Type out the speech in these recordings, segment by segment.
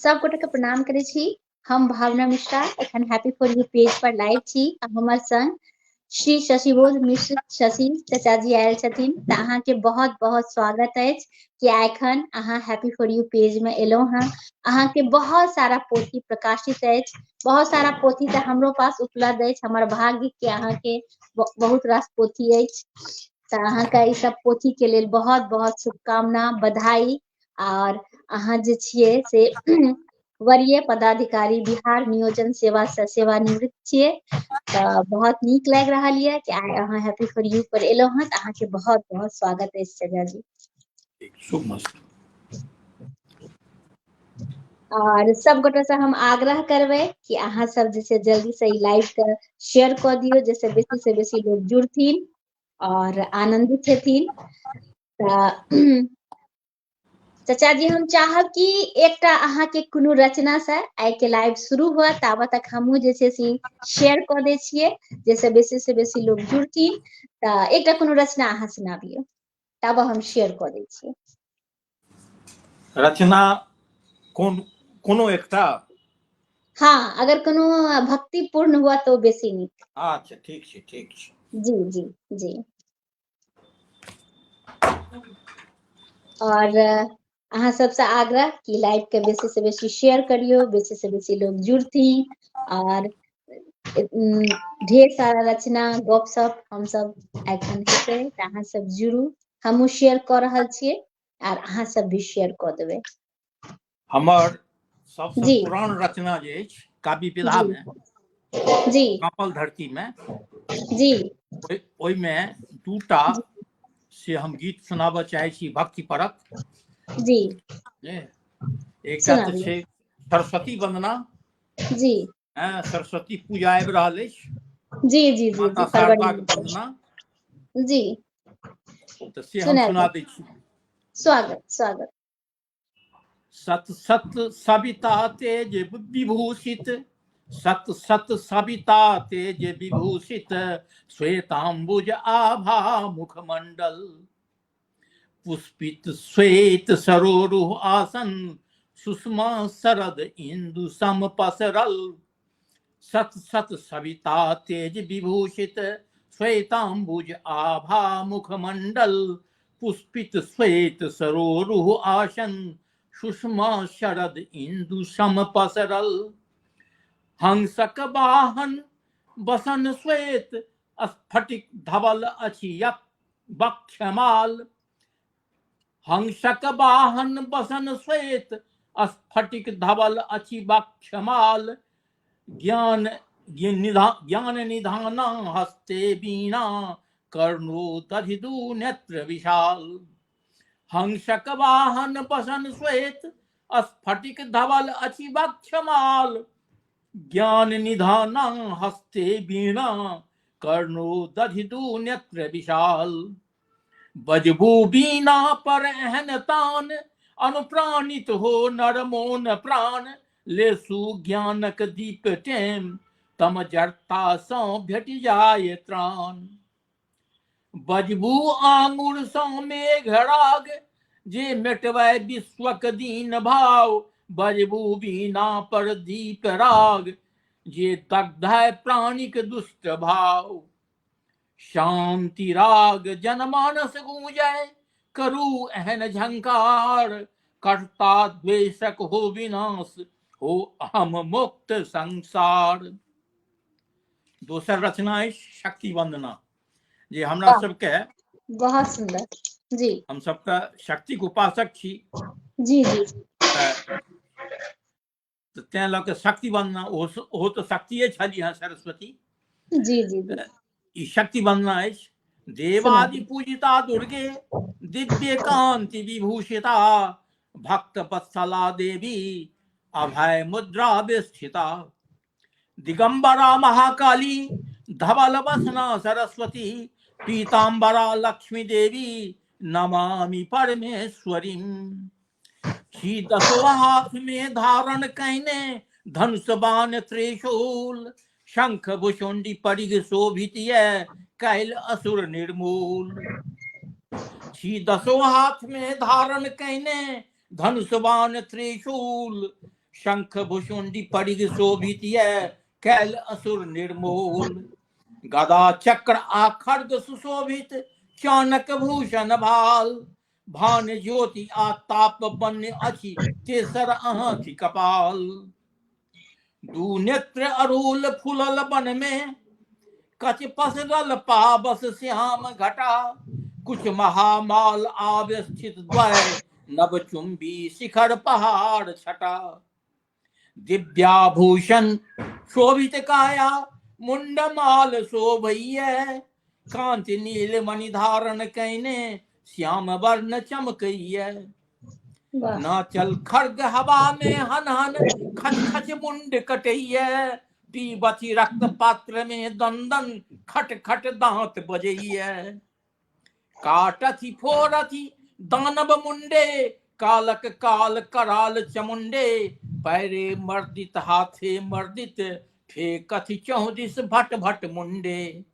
सब गोटे के प्रणाम करे छी। हम भावना मिश्रा एखन happy for U page per live छी। हमर संग श्री शशिबोध मिश्र शशि चाचा जी आयल छथिन, तऽ अहाँ के बहुत बहुत स्वागत अछि कि एखन अहाँ हैप्पी फॉर यू पेज में एलहुं हैं। अहाँ के बहुत सारा पोथी प्रकाशित अछि, बहुत सारा पोथी तऽ हमरो पास उपलब्ध अछि। हमर भाग्य के अहाँ के बहुत रास पोथी अछि, तऽ अहाँ के ई सब पोथी के लेल बहुत बहुत शुभकामना, बधाई। और अहाँ जे छियै से वरीय पदाधिकारी बिहार नियोजन सेवा से सेवानिवृत्त छियै, तऽ बहुत नीक लागि रहल ये कि आइ अहाँ हैप्पी फॉर यू पर एलहुं हैं, तऽ अहाँ के बहुत बहुत स्वागत अछि चाचा जी। शुभ मस्त। और सब गोटे से हम आग्रह करबै कि अहाँ सब जे छै जल्दी से ई लाइव के शेयर कऽ दियौ, जैसे बेसी से बेसी लोग जुड़थिन और आनंदित हेथिन। तऽ चाचा जी हम चाहब कि एकटा अहाँ के कोनो रचना से आइ के लाइव शुरू हुआ, ताबत तक हमहू जे छै से शेयर कऽ दै छियै, जैसे बेसी से बेसी लोग जुड़थिन। तऽ एकटा कोनो रचना अहाँ सुनाबियौ, तब हम शेयर कऽ दै छियै। रचना कोनो एकटा? हाँ, अगर कोनो भक्तिपूर्ण हुआ तो बेसी नीक। अच्छा, ठीक छै, ठीक छै। जी जी जी। और अहाँ सबसे आग्रह कि लाइव के बेसी से बेसी शेयर करियो, बेसी से बेसी लोग जुड़थिन। और ढेर सारा रचना गपशप हम सब एखन हेतै, तऽ अहाँ सब जुड़ू। हमहूँ शेयर कऽ रहल छियै और अहाँ सब भी शेयर कऽ देबै। हमर सबसे जी पुरान रचना जे अछि काव्य विधा जी में, जी कांपल धरती में, जी ओहिमे दूटा से हम गीत सुनाबऽ चाहै छी भक्ति परक। जी एकटा तऽ सुनाबियौ। छै सरस्वती वंदना। जी सरस्वती पूजा आबि रहल अछि, जी जी जी माता जी फरवरी शारदा के में। वंदना, जी तऽ से हम सुना सुना दे। दै छी। स्वागत स्वागत। सत सत सविता तेज विभूषित, सत सत सविता तेज विभूषित, श्वेतांबुज आभा मुखमंडल, पुष्पित श्वेत सरोरुह आसन, सुषमा शरद इंदु सम पसरल, सत सत सविता तेज विभूषित, श्वेतांबुज आभा मुखमंडल, पुष्पित श्वेत सरोरुह आसन, सुषमा शरद इंदु सम पसरल, हंसक वाहन बसन श्वेत, स्फटिक धवल अछि वक्षमाल, हंसक वाहन बसन श्वेत, स्फटिक धवल अछि वक्षमाल, ज्ञान निधाना हस्ते वीणा, कर्णो दधिदु नेत्र विशाल, हंसक वाहन बसन श्वेत, स्फटिक धवल अछि वक्षमाल, ज्ञान निधाना हस्ते वीणा, कर्णो दधिदु नेत्र विशाल, बजबू बीना पर एहन तान, अनुप्राणित हो नर मोन प्राण, लेसु ज्ञानक दीप टेम, तम जरता सँ भेट जाय त्राण, बजबू आंगुर सँ मेघ राग, जे मेटबै विश्वक दीन भाव, बजबू बीना पर दीप राग, जे दग्धै प्राणिक दुष्ट भाव, शांति राग जनमानस गूंजै, करू एहन झंकार, कर्ता द्वेषक हो विनाश, हो अहम मुक्त संसार। दोसर रचना अछि शक्ति वंदना, जे हमरा सबके बहुत सुंदर। जी हम सबके शक्तिक उपासक छी, जी जी तें लऽ कऽ शक्ति वंदना, ओहो तऽ शक्तिये छली हैं सरस्वती। जी जी जी ई शक्ति वंदना अछि। देवादि सुनाबियौ। पूजिता दुर्गे, दिव्य कांति विभूषिता, भक्त वत्सला देवी, अभय मुद्रा विस्थिता, दिगंबरा महाकाली, धवल वसना सरस्वती, पीतांबरा लक्ष्मी देवी, नमामि परमेश्वरी, छी दसो हाथ में धारण कैने, धनुष बाण त्रिशूल, शंख भुषुंडी परिग शोभित ये, कैल असुर निर्मूल, छी दसो हाथ में धारण कैने, धनुष बाण त्रिशूल, शंख भुषुंडी परिग शोभित कैल असुर निर्मूल। गदा चक्र आखड्ग सुशोभित चानक भूषण भाल। भान ज्योति आताप बन्य अछि तेसर आँखि कपाल। दू नेत्र अरूल फूलल बन में कछ पसरल पाबस श्याम घटा। कुछ महामाल आवस्थित द्वय नभ चुंबी शिखर पहाड़ छटा। दिव्याभूषण शोभित काया मुंडमाल शोभैया। कांति नील मणि धारण कैने श्याम वर्ण चमकैया। नाचल खड्ग हवा में हन हन खच खच मुंड कटैया। पीबती रक्त पात्र में दंदन खट खट दांत बजैया। काटथि फोड़थि दानव मुंडे कालक काल कराल चमुंडे। पैरे मर्दित हाथे मर्दित फेकथि चौदिस भट भट मुंडे।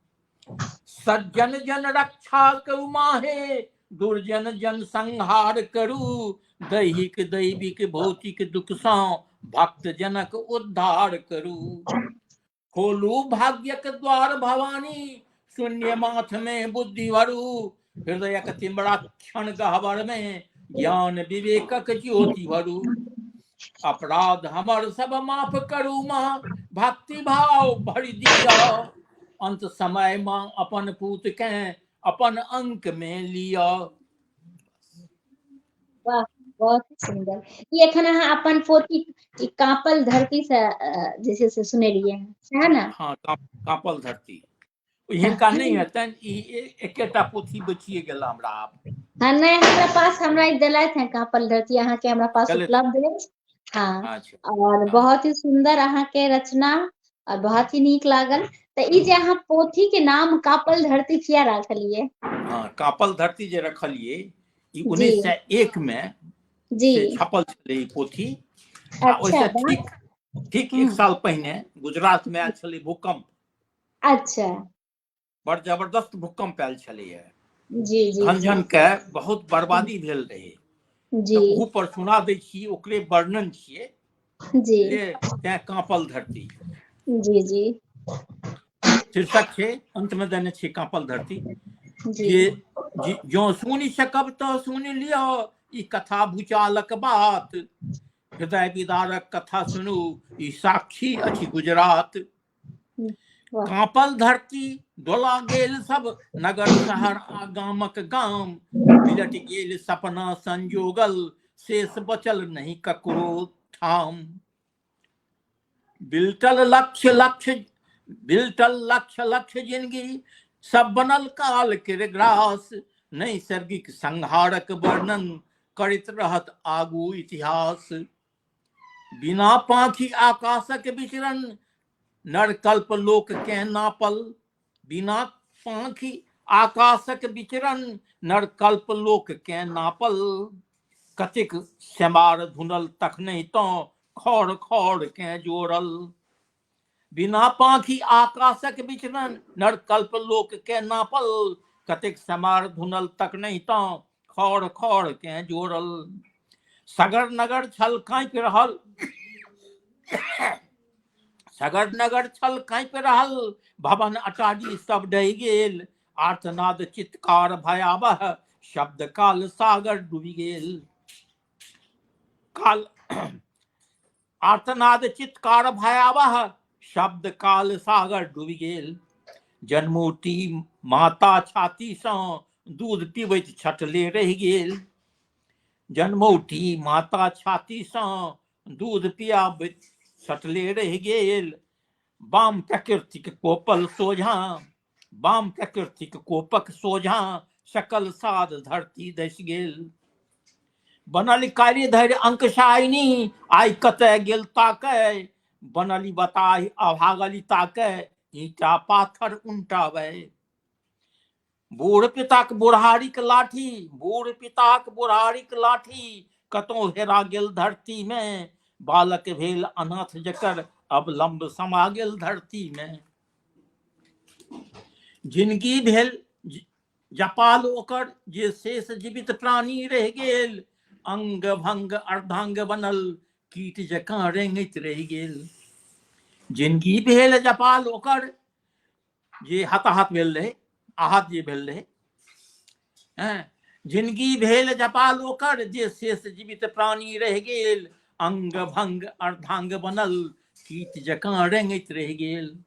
सज्जन जन रक्षा करू माहे दुर्जन जन संहार करू। दैहिक दैविक भौतिक दुख सा भक्त जनक उद्धार करू। खोलू भाग्यक द्वार भवानी शून्य माथ में बुद्धि भरू। हृदय तिमरा क्षण गहवर में ज्ञान विवेकक ज्योति भरू। अपराध हमर सब माफ करू माँ भक्ति भाव भरि दिया। अंत समय माँ अपन पूत के अपन अंक में लिया। वाह, बहुत सुंदर। ये एखन अहाँ अपन पोथी ई कांपल धरती से जैसे से सुनेलिए है ना? हाँ, कांपल धरती हिनका नहीं हेतन ई एकेटा पोथी बचिए गेल हमरा आब। हाँ, नहीं हमरा पास हमरा ई देलैथ हैं कांपल धरती अहाँ के हमरा पास चलैत उपलब्ध है। हाँ, अच्छा और हाँ बहुत ही सुंदर अहाँ के रचना और बहुत ही नीक लागल। तो ई जे अहाँ पोथी के नाम कांपल धरती किया राखलिए? हाँ, कांपल धरती जे रखलिए ई जी 1901 में जी से छपल छलै ई पोथी। आ अच्छा, ओइसे वाह। ठीक एक साल पहिने गुजरात में आयल छलै भूकंप। अच्छा, बड़ जबरदस्त भूकंप आयल छलैया। जी जी धन जी जन के बहुत बर्बादी भेल रहे। जी तो ओहू पर सुना दै छी, ओकरे वर्णन छियै जी ले तें कांपल धरती जी जी शीर्षक छै। अंत में देने छियै कांपल धरती। जी जे जो सुनि सकब तो सुनि लियो ई कथा भूचालक बात। हृदय विदारक कथा सुनू ई साक्षी अछि गुजरात। वाह, कांपल धरती डोला गेल सब नगर शहर आ गामक गाम। बिलट गेल सपना संजोगल शेष बचल नहीं ककरो ठाम। बिलटल लक्ष्य लक्ष्य जिंदगी सब बनल काल के ग्रास। नैसर्गिक संहारक वर्णन करैत रहत आगू इतिहास। बिना पाखी आकाशक विचरण नरकल्प लोक के नापल। बिना पाखी आकाशक विचरण नरकल्प लोक के नापल। कतेक सेमार धुनल तखने तो खौर खौर के जोड़ल। बिना पाखी आकाशक विचरण नरकल्प लोक के नापल। कतेक सेमार धुनल तखने तो खौर खौर के जोड़ल। सगर नगर छल काँपि रहल सगर नगर छल काँपि रहल। भवन अटारी सब डहि गेल। आर्तनाद चित्कार भयावह शब्द काल सागर डूबि गेल। काल आर्तनाद चित्कार भयावह शब्द काल सागर डूबि गेल। जन्मूटी माता छाती सँ दूध पीबैत छटले रहि गेल। जन्मौटी माता छाती सँ दूध पियाबैत छटले रहि गेल। वाम प्रकृतिक कोपल सोझा वाम प्रकृतिक कोपक सोझा सकल साध धरती धसि गेल। बनल कार्य धैर्य अंकशायिनी आइ कतय गेल ताकय। बनली बताहि अभागली ताकय ईटा पाथर उनटाबै। बूढ़ पिताक बुढ़ारीक लाठी कतौ हेरा गेल धरती में। बालक भेल अनाथ जकर अवलंब समा गेल धरती में। जिंदगी भेल जपाल ओकर जे शेष जीवित प्राणी रहि गेल। अंग भंग अर्धांग बनल कीट जकाँ रेंगैत रहि गेल। जिनगी भेल जपाल ओकर, जे हताहत भेल रहे, आहत जे भेल रहे, जिनगी भेल जपाल ओकर, जे शेष जीवित प्राणी रहि गेल। अंग भंग अर्धांग बनल, कीट जकाँ रेंगैत रहि गेल।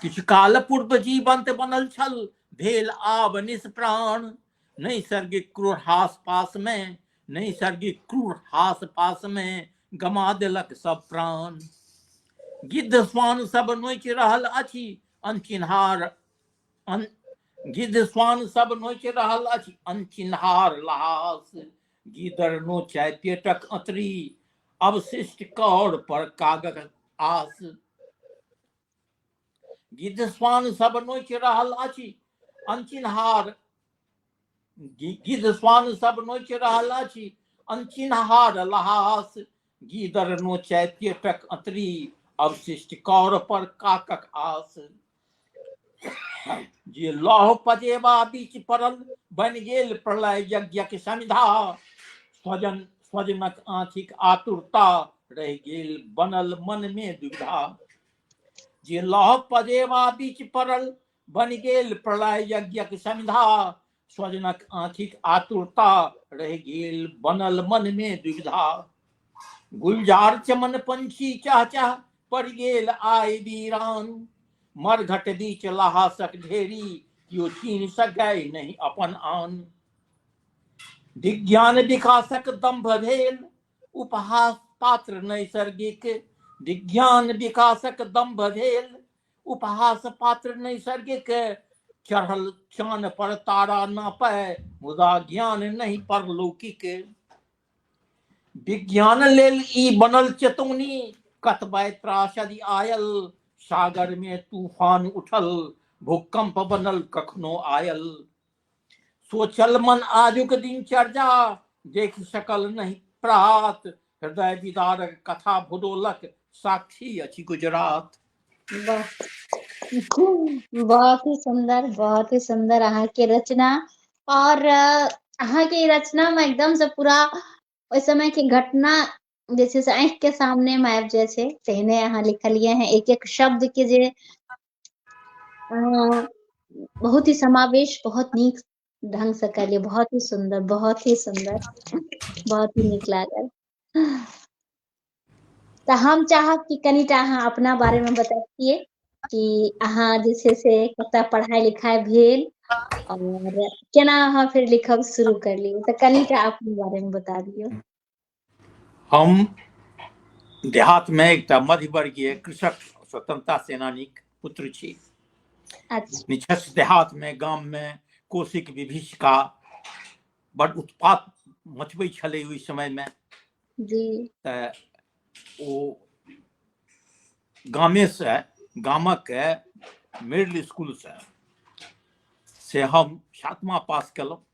किछु काल पूर्व जीवंत बनल छल, भेल आब निष्प्राण। नैसर्गिक क्रूर हास पास में, नैसर्गिक क्रूर हास पास में, गमा देलक सब प्राण। गिद्ध स्वान सब नोचि रहल अछि, अनचिन्हार गिद्ध स्वान सब नोचि रहल अछि, अनचिन्हार लहास। गिदर नोचै पेटक अतरी, अवशिष्ट कौर पर कागक आस। गिद्ध स्वान सब नोचि रहल अछि, अनचिन्हार गिद्ध स्वान सब नोचि रहल अछि, अनचिन्हार लहास। गीदर नोचै पेटक अतरी, अवशिष्ट कौर पर काकक आस। जे लौह पजेबा बीच पड़ल, बनि गेल प्रलय यज्ञक समिधा। स्वजनक आँखिक आतुरता, रहि गेल बनल मन में दुविधा। जे लौह पजेबा बीच पड़ल, बनि गेल प्रलय यज्ञक समिधा। स्वजनक आँखिक आतुरता, रहि गेल बनल मन में दुविधा। गुलजार चमन पंछी चहचह, पड़ि गेल आइ वीरान। मरघट बीच लहासक ढेरी, कियो चीन्ह सकै नहीं अपन आन। विज्ञान विकासक दंभ भेल, उपहास पात्र नैसर्गिक। विज्ञान विकासक दंभ भेल, उपहास पात्र नैसर्गिक। चढ़ल चान पर तारा नापै, मुदा ज्ञान नहीं परलौकिक। विज्ञान लेल ई बनल चेतौनी, कतबै त्रास यदि आयल। सागर में तूफान उठल, भूकंप बनल कखनो आयल। सोचल मन आजुक दिनचर्या, देख सकल नहीं प्रात। हृदय विदारक कथा भूडोलक, साक्षी अछि गुजरात। वाह, बहुत ही सुंदर, बहुत ही सुंदर अहाँ के रचना। और अहाँ के रचना में एकदम से पूरा ओहि समय के घटना जे छै से आंखि के सामने में आबि जाय छै, तेहने अहाँ लिखलियै हैं। एक एक शब्द के जे बहुत ही समावेश, बहुत नीक ढंग से कलियै। बहुत ही सुंदर, बहुत ही सुंदर, बहुत ही नीक लागल। तऽ हम चाहब कि कनिटा अहाँ अपना बारे में बताइए कि अहाँ जे छै से कतऽ पढ़ाई लिखाई भेल, और केना अहाँ फिर लिखब शुरू करलियै, तऽ कनिटा अपने बारे में बता दियौ। हम देहात में एकटा मध्यवर्गीय कृषक स्वतंत्रता सेनानी पुत्र छी। अच्छा, निछस देहात में, गाम में कोशिक विभीषिका बड़ उत्पात मचबै छलै ओहि समय में। जी, तऽ ओ गामे से, गामक मिडिल स्कूल से हम 7वां पास केलहुँ।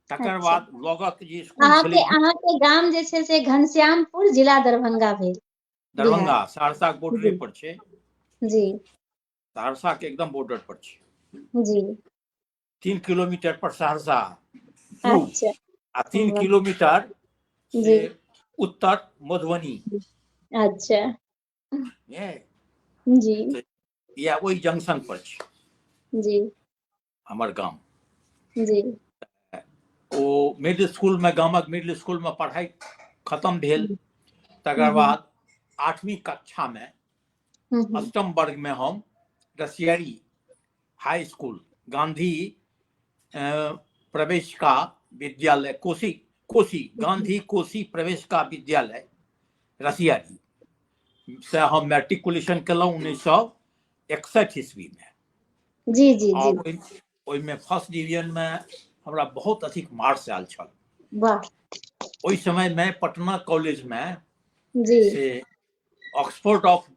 तकर अच्छा। बाद लगक जे स्कूल छलै, अहाँ के गाम जे छै से घनश्यामपुर, जिला दरभंगा भेल, बिहार। दरभंगा सहरसा के बॉर्डरे जी, पर छै। जी, सहरसा के एकदम बॉर्डर पर छै। जी। 3 किलोमीटर पर सहरसा पूर्व, अच्छा, आ 3 किलोमीटर से जी, उत्तर मधुबनी। अच्छा, जी, या ओहि जंक्शन पर छै जी, हमर गाम। जी, ओ मिडिल स्कूल में, गामक मिडिल स्कूल में पढ़ाई खत्म भेल। तकर हम्म, बाद 8वीं कक्षा में, अष्टम वर्ग में हम रसियारी हाई स्कूल, गांधी प्रवेशिका विद्यालय, कोशी गांधी कोशी प्रवेशिका विद्यालय रसियारी से हम मैट्रिकुलेशन केलहुँ 1961 ईस्वी में। जी, जी, जी, और ओहिमे फर्स्ट डिवीजन में हमरा बहुत अधिक मार्क्स आयल छल। वाह, ओहि समय में पटना कॉलेज में जी, से ऑक्सफोर्ड ऑफ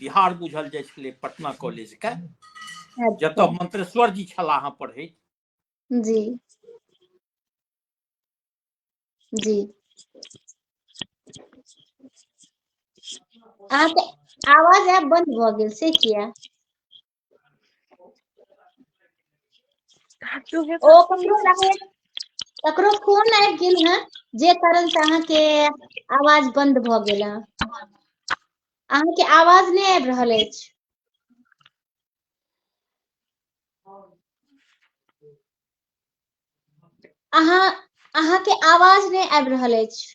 बिहार बुझल जाइ छलै पटना कॉलेज के, अच्छा, जतऽ मंत्रेश्वर जी छलाह पढ़ैत। जी, जी। अहाँके आवाज आब बंद भऽ गेल से किया? ओ ककरो लागैया ककरो फोन आबि गेल है जे कारण से अहाँ के आवाज बंद भ गेल है। अहाँ के आवाज नहीं आबि रहल अछि। अहाँ के आवाज नहीं आबि रहल अछि।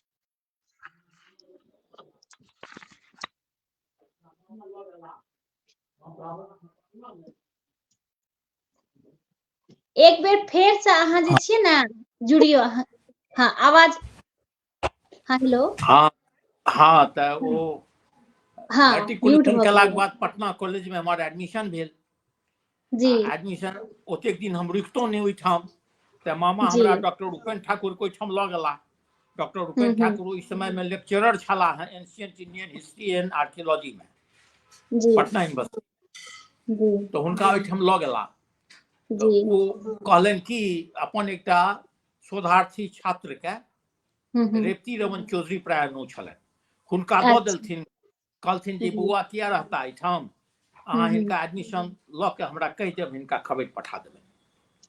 एक बेर फेर से अहाँ जे छियै ने जुड़ियो। हाँ आवाज। हाँ हेलो। हाँ हाँ तो वो हाँ म्यूट मैट्रिकुलेशन भ केला के गेल। बाद पटना कॉलेज में हमारा एडमिशन भेल। जी एडमिशन ओतेक दिन हम रुकितो नहीं ओहिठाम। तो मामा जी हमरा डॉक्टर उपेन्द्र ठाकुर को ओहिठाम लऽ गेला। डॉक्टर उपेन्द्र ठाकुर इस समय में लेक्चरर छला हैं ancient Indian history and archaeology में जी पटना यूनिवर्सिटी। जी तो हुनका ओहिठाम लऽ गेला। तो जी वो कहलन कि अपन एकटा शोधार्थी छात्र के रेवती रमन चौधरी प्राय नो छलन हुनका दऽ अच्छा देलथिन। कहलथिन जे जी बौआ किया रहता एहिठाम अहाँ हिनका एडमिशन लऽ के हमरा कहि देब हिनका खबर पठा देबनि।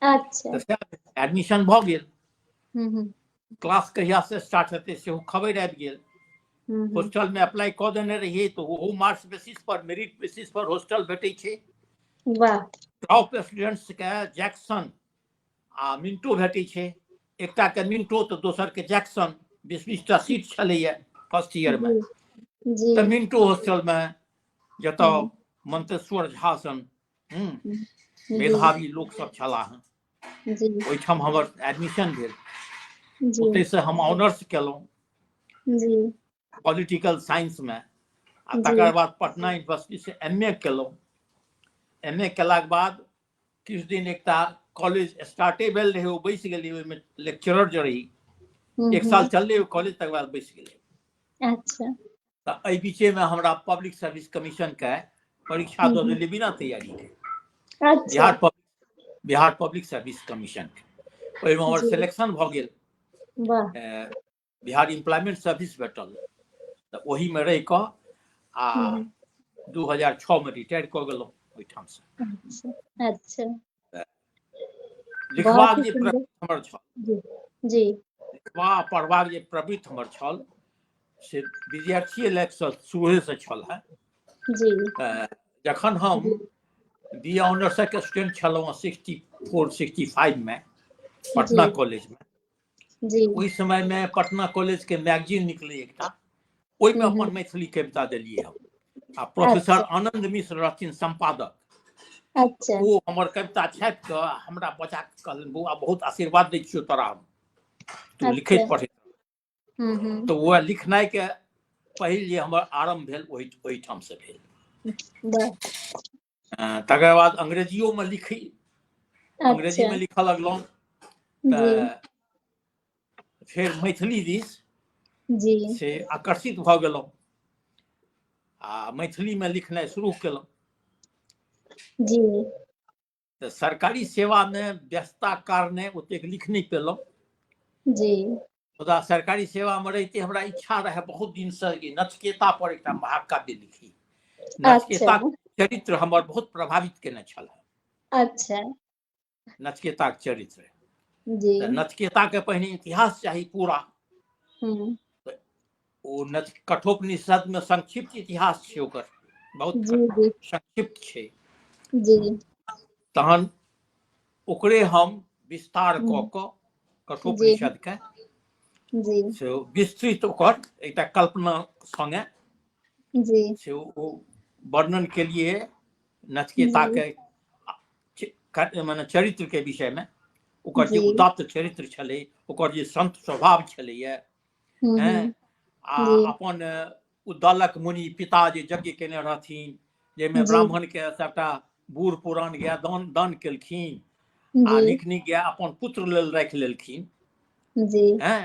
अच्छा तो एडमिशन भऽ गेल। हम्म क्लास कहिया से स्टार्ट हेतै सेहो खबर आबि गेल। हम्म हॉस्टल में अप्लाई कऽ देने रहिए तो वो मार्क्स बेसिस पर मेरिट बेसिस पर हॉस्टल भेटै छै। वाह टॉप स्टूडेंट्स के जैक्सन आ मिंटो भेटै छै। एकटा के मिंटो तो दोसर के जैक्सन 20-20टा सीट छलैया फर्स्ट ईयर में। जी जी तो मिंटो हॉस्टल में जतऽ हम्म मंतेश्वर झा सन जी मेधावी लोक सब छला हैं जी ओहिठाम हमर एडमिशन भेल। जी ओतै से हम ऑनर्स केलहुँ जी पॉलिटिकल साइंस में। आ जी तकर बाद पटना यूनिवर्सिटी से MA केलहुँ। MA केलाक बाद किछु दिन एकटा कॉलेज स्टार्टे भेल रहे वो बैस गेली ओहिमे लेक्चरर जे रही। एक साल चललै कॉलेज तकर बाद बैस गेलै। अच्छा तो एहि बीचे में हमरा पब्लिक सर्विस कमीशन के परीक्षा दऽ देलियै बिना तैयारी के। अच्छा बिहार पब्लिक सर्विस कमीशन ओहिमे हमर जी सिलेक्शन भऽ गेल। वाह बिहार एम्प्लॉयमेंट सर्विस भेटल। तो वही में रहि कऽ आ 2006 में रिटायर कऽ गेलहुँ ओहिठाम से। अच्छा अच्छा बहुत लिखबाक ही जे सुंदर। प्रवृत्ति हमर छल जी जी लिखबा पढ़बाक जे प्रवृत्ति हमर छल से विद्यार्थी लाइफ से शुरुए से छल है। जी जखन हम बी ए ऑनर्स के स्टूडेंट छलहुँ 64-65 में जी पटना कॉलेज में। जी ओहि समय में पटना कॉलेज के मैगजीन निकलै एकटा ओहिमे अपन मैथिली कविता देलियै हम। आ प्रोफेसर अच्छा आनंद मिश्र रहथिन संपादक। अच्छा ओ हमर कविता छापि कऽ हमरा बचा कऽ कहलनि बौआ बहुत आशीर्वाद दै छियौ तोरा हम तू अच्छा लिखैत पढ़ैत। तो वह लिखनाइ के पहिल जे हमर आरंभ भेल ओहिठाम से भेल। वाह तकर बाद अंग्रेजियो में लिखी अंग्रेजी अच्छा में लिखऽ लगलहुँ। जी फिर मैथिली दिस जी से आकर्षित भऽ गेलहुँ आ मैथिली में लिखनाइ शुरू केलहुँ। जी तो सरकारी सेवा में व्यस्तता कारणे ओतेक लिख नहीं पेलहुँ। जी मुदा सरकारी सेवा में रहिते हमरा इच्छा रहे बहुत दिन से कि नचिकेता पर एकटा महाकाव्य लिखी। अच्छा नचिकेता चरित्र हमर बहुत प्रभावित केने छल। अच्छा नचिकेता के चरित्र जी तो नचिकेता के पहिने इतिहास चाही पूरा। ओ कठोपनिषद में संक्षिप्त इतिहास छै ओकर बहुत जी जी संक्षिप्त छै। जी तहन ओकरे हम विस्तार कऽ कऽ जी कठोपनिषद के जी से विस्तृत ओकर एकटा कल्पना संगे जी से ओ वर्णन के लिए नचिकेता के माने चरित्र के विषय में ओकर जे जी उदात्त चरित्र छलै ओकर जे संत स्वभाव छलैया हैं आ जी अपन उद्दालक मुनि पिता जे यज्ञ केने रहथिन जाहिमे जी ब्राह्मण के सबटा बूढ़ पुरान गाय दान केलखिन आ जी नीक नीक गाय अपन पुत्र लेल राखि लेलखिन जी हैं।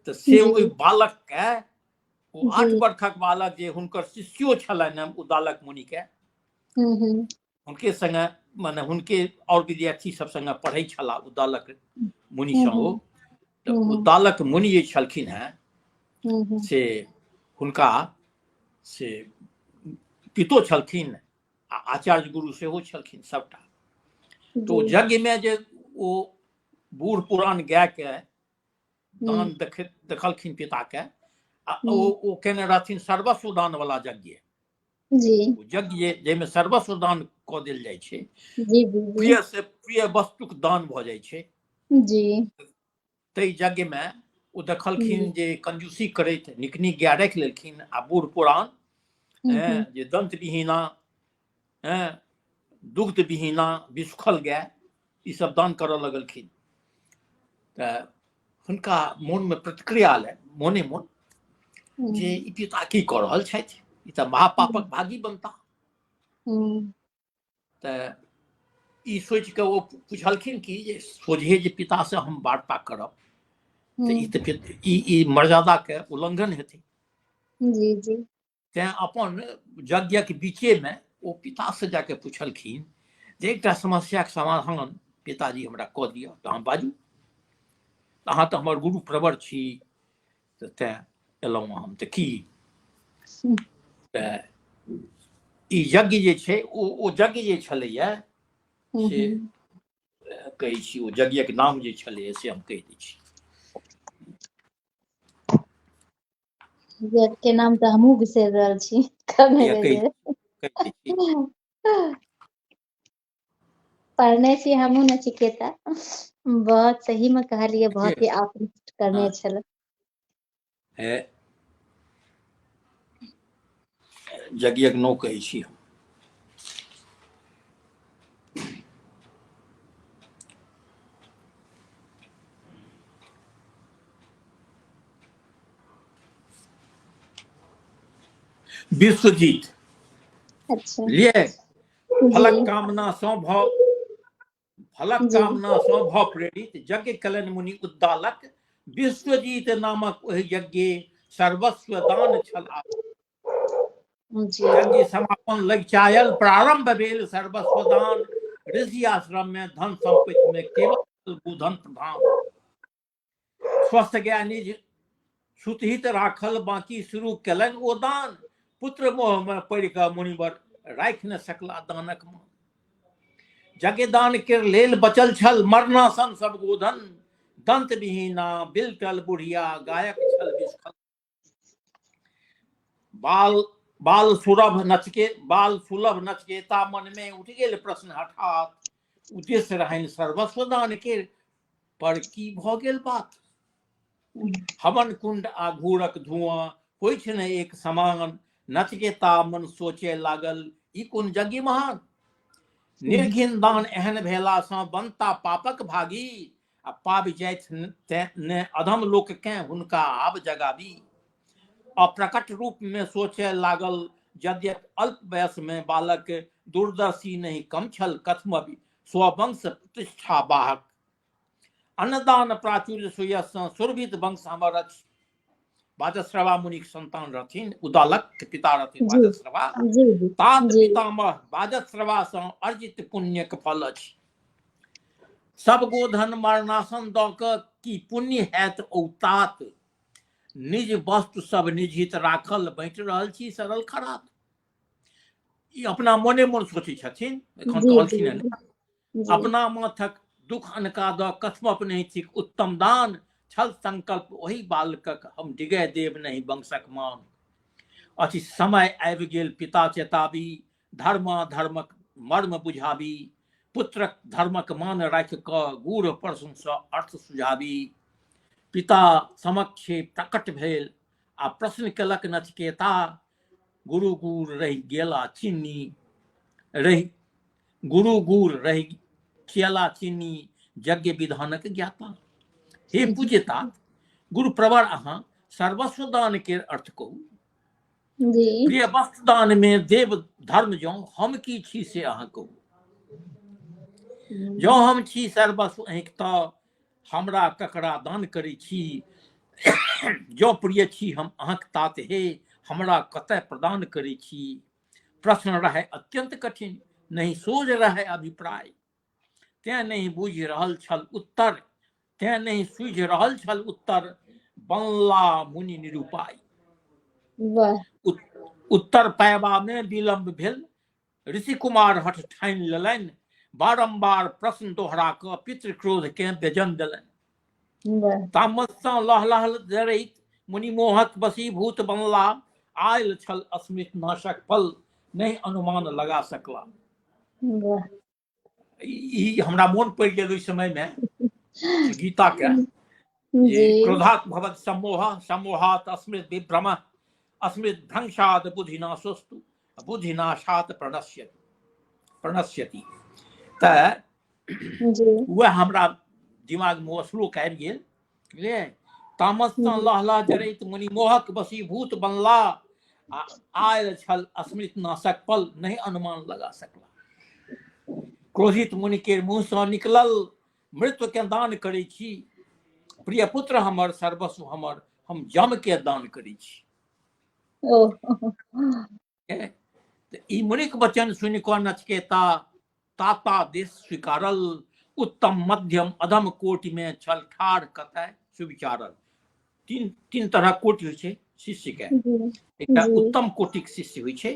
तो से जी ओहि बालक के ओ 8 जी वर्षक बालक जे हुनकर शिष्यो छलनि उद्दालक मुनि के हुनके संगे माने हुनके और विद्यार्थी सब संगे पढ़ै छला उद्दालक मुनि सँ ओ। तो उद्दालक मुनि जे छलखिन हैं से हुनका से पितो छलखिन आ आचार्य गुरु सेहो छलखिन सबटा। तो जी यज्ञ में जे ओ बूढ़ पुरान गाय के दान देखलखिन पिता के ओ केने रहथिन सर्वस्व दान वाला यज्ञ। जी यज्ञ जेमे सर्वस्व दान क देल जाइ छै, जी जी प्रिय से प्रिय वस्तुक दान भ जाइ छै। जी ताहि यज्ञ में ओ देखलखिन जे कंजूसी करैत नीक नीक गाय राखि लेलखिन आ बूढ़ पुरान जे दंत विहीना दुग्ध विहीना बिसुखल गाय ई सब दान करऽ लगलखिन। तऽ हुनका मोन में प्रतिक्रिया आयल मोने मोन जे ई पिता की कऽ रहल छथि, ई तऽ महापापक भागी बनता। तऽ ई सोचि कऽ ओ पुछलखिन कि जे सोझे जे पिता से हम वार्ता करब तऽ ई तऽ फिर ई मर्यादा के उल्लंघन हेतै। जी जी तैं अपन यज्ञ के बीचे में ओ पिता से जाके पूछलखिन जे एकटा समस्या के समाधान पिताजी हमरा कऽ दिअ। तऽ अहाँ बाजू, अहाँ तऽ हमर गुरु प्रवर छी। तऽ तैं एलहुँ हम। तऽ की तऽ ई यज्ञ जे छै ओ यज्ञ जे छलैया से कहै छी, ओ यज्ञक नाम जे छलैया से हम कहि दै छी। के नाम तऽ हमहूँ बिसरि रहल छी, कमे या कहि रहियै। दै छी। पढ़ने छी हमहूँ नचिकेता, बहुत सही में कहलियै, बहुत ही आकृष्ट करने छल। यज्ञक नाम कहै छी हम। विश्वजीत अच्छा लिए जी फलक कामना सँ जी भऽ प्रेरित यज्ञ कलन मुनि उद्दालक विश्वजीत नामक ओहि यज्ञ सर्वस्व दान छल। जी यज्ञ समापन लगिचायल प्रारंभ भेल सर्वस्व दान। ऋषि आश्रम में धन संपत्ति में केवल बुधन प्रधान। स्वस्थ गाय निज सुतहित राखल बाकी शुरू केलन ओ दान। पुत्र मोह में पड़ि कऽ मुनिवर राखि न सकला दानक मान। यज्ञ दान के लेल बचल छल मरणासन सब गोधन। दंत विहीना बिलटल बुढ़िया गायक छल बिसखल। बाल सुलभ नचकेता मन में उठि गेल प्रश्न हठात। उद्देश्य रहनि सर्वस्व दान के, पर की भऽ गेल बात। हवन कुंड आ घूरक धुआं होइ छै ने एक समान। नचकेता मन सोचे लागल ई कोन यज्ञ महान। निर्घिन दान एहन भेला सँ बनता पापक भागी। आ पाबि जाथि ने अधम लोक केँ हुनका आब जगाबी। अप्रकट रूप में सोचे लागल यद्यप अल्प वयस में बालक दूरदर्शी नहीं कम छल कथमबि स्ववंश प्रतिष्ठा बाहक। अन्नदान प्राचुर्य सुयस सुरभित वंश हमर अछि। बाजश्रवा मुनिक संतान रहथिन, उद्दालक के पिता रहथिन जी बाजश्रवा। जी जी तात जी पितामह बाजश्रवा सँ अर्जित पुण्यक फल अछि। सब गोधन मरणासन दऽ कऽ की पुण्य हैत औ तात। निज वस्तु सब निजहित राखल बाँटि रहल छी सरल खरात। ई अपना मोने मोन सोचै छथिन, एखन जी जी कहलखिन हन जी अपना माथक दुख अनका दऽ कथमप नहि थिक उत्तम दान। छल संकल्प ओहि बालकक हम डिगै देब नहीं वंशक मान। अछि समय आबि गेल पिता चेताबी धर्माधर्मक मर्म बुझाबी। पुत्रक धर्मक मान राखि कऽ गूढ़ प्रश्न सँ अर्थ सुझाबी। पिता समक्षे प्रकट भेल आ प्रश्न केलक नचिकेता। गुरु गुर रहि गेला चीन्नी रहि गुरु गुर रहि खियला चीन्नी यज्ञ विधानक ज्ञाता। हे पूज्यतात गुरु प्रवर अहाँ सर्वस्व दान के अर्थ कहू। जी प्रिय वस्त्र दान में देव धर्म जौं हम की छी से अहाँ कहू। जौं हम छी सर्वस्व अहिंक तऽ हमरा ककरा दान करै छी। जौं प्रिय छी हम अहाँक तात हे हमरा कतय प्रदान करै छी। प्रश्न रहै अत्यंत कठिन नहीं सोझ रहै अभिप्राय। तें नहीं बुझि रहल छल उत्तर तें नहीं सूझि रहल छल उत्तर बनला मुनि निरुपाय। वाह उत्तर पायबा में विलम्ब भेल ऋषि कुमार हठ ठानि लेलनि। बारंबार प्रश्न दोहरा कऽ पितृ क्रोध के व्यजन देलनि। वाह तामस्सा लहलहल जरैत मुनि मोहक बसीभूत बनला, आयल छल अस्मित नाशक फल, नहीं अनुमान लगा सकला। वाह ई हमरा मोन पड़ गेल ओहि समय में गीता के जे जी क्रोधात भवत सम्मोह सम्मोहात अस्मृत विभ्रम अस्मृत भ्रंशात बुद्धिनाशोस्तु बुद्धिनाशात प्रणश्यति। त जी वह हमरा दिमाग में श्लोक आबि गेल, बुझलियै। तामस्सा लहला जरैत मुनि मोहक बसीभूत बनला, आयल छल अस्मृत नाशक फल, नहीं अनुमान लगा सकला। क्रोधित मुनि के मुंह से निकलल, मृत्यु के दान करै छी, प्रिय पुत्र हमर सर्वस्व हमर, हम जम के दान करै छी। ओ ई मुनिक वचन सुनि कऽ नचिकेता ताता देश स्वीकारल, उत्तम मध्यम अधम कोटि में छल ठाढ़ कतय सुविचारल। तीन तरह कोटि होइ छै शिष्य के, एकटा उत्तम कोटिक शिष्य होइ छै,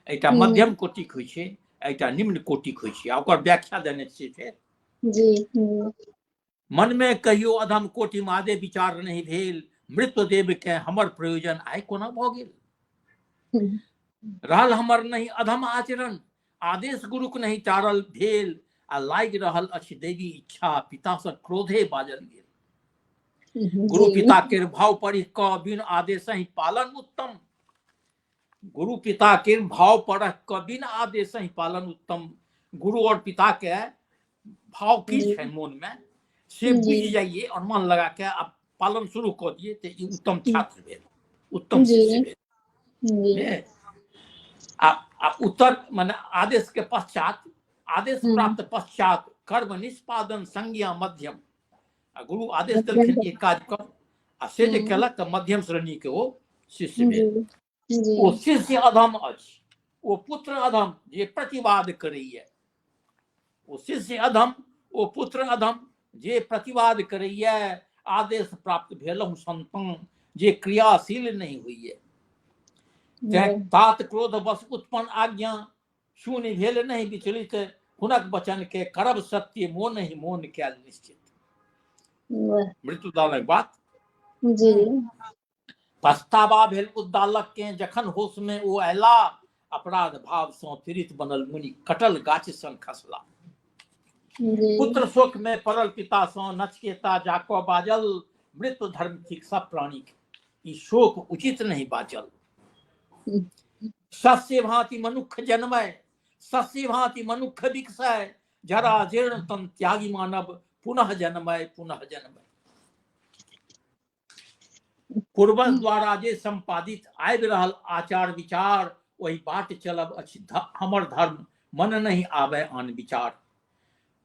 एकटा मध्यम कोटिक होइ छै, एकटा निम्न कोटिक होइ छै। ओकर व्याख्या देने छियै फेर। जी मन में कहियो अधम कोटि मादे विचार नहीं भेल, मृत्यु देव के हमर प्रयोजन आइ कोना भऽ गेल। रहल हमर नहीं अधम आचरण, आदेश गुरुक नहीं टारल भेल, आ लागि रहल अछि देवी इच्छा, पिता से क्रोधे बाजल गेल। गुरु पिता के भाव पढ़ि क बिन आदेश ही पालन उत्तम, गुरु पिता के भाव पढ़ क बिन आदेश ही पालन उत्तम। गुरु और पिता के भाव की छै मन में से बुझ जाइए और मन लगा के आप पालन शुरू कर दिए तो ये उत्तम छात्र भेल, उत्तम शिष्य भेल। उत्तर माने आदेश के पश्चात, आदेश प्राप्त पश्चात कर्म निष्पादन संज्ञा मध्यम। गुरु आदेश देलखिन ये काज कर, आ से जे केलक त मध्यम श्रेणी के वो शिष्य भेल। ओ शिष्य अधम अछि, ओ पुत्र अधम जे प्रतिवाद करैया। ओ शिष्य अधम, ओ पुत्र अधम जे प्रतिवाद करैया। आदेश प्राप्त भेलहुँ संतान, जे क्रियाशील नहीं हुई है। तात क्रोध बस उत्पन्न आज्ञा, शून्य भेल नहीं विचलित, हुनक वचन के करब सत्य, मोन ही मोन कैल निश्चित। मृत्यु दानक बात जी पछतावा भेल उद्दालक के, जखन होश में ओ अयला, अपराध भाव सँ पीड़ित बनल मुनि कटल गाछ सन खसला। पुत्र शोक में पड़ल पिता सँ नचिकेता जाकऽ बाजल, मृत्यु धर्म थिक सब प्राणी, ई शोक उचित नहीं बाजल। सस्य भांति मनुख जन्मय, सस्य भांति मनुख विकसय, जरा जीर्ण तन त्यागी मानव, पुनः जन्मय पुनः जन्मय। पूर्वज द्वारा जे संपादित आबि रहल आचार विचार, वही बाट चलब अछि हमर धर्म, मन नहीं आवे आन विचार।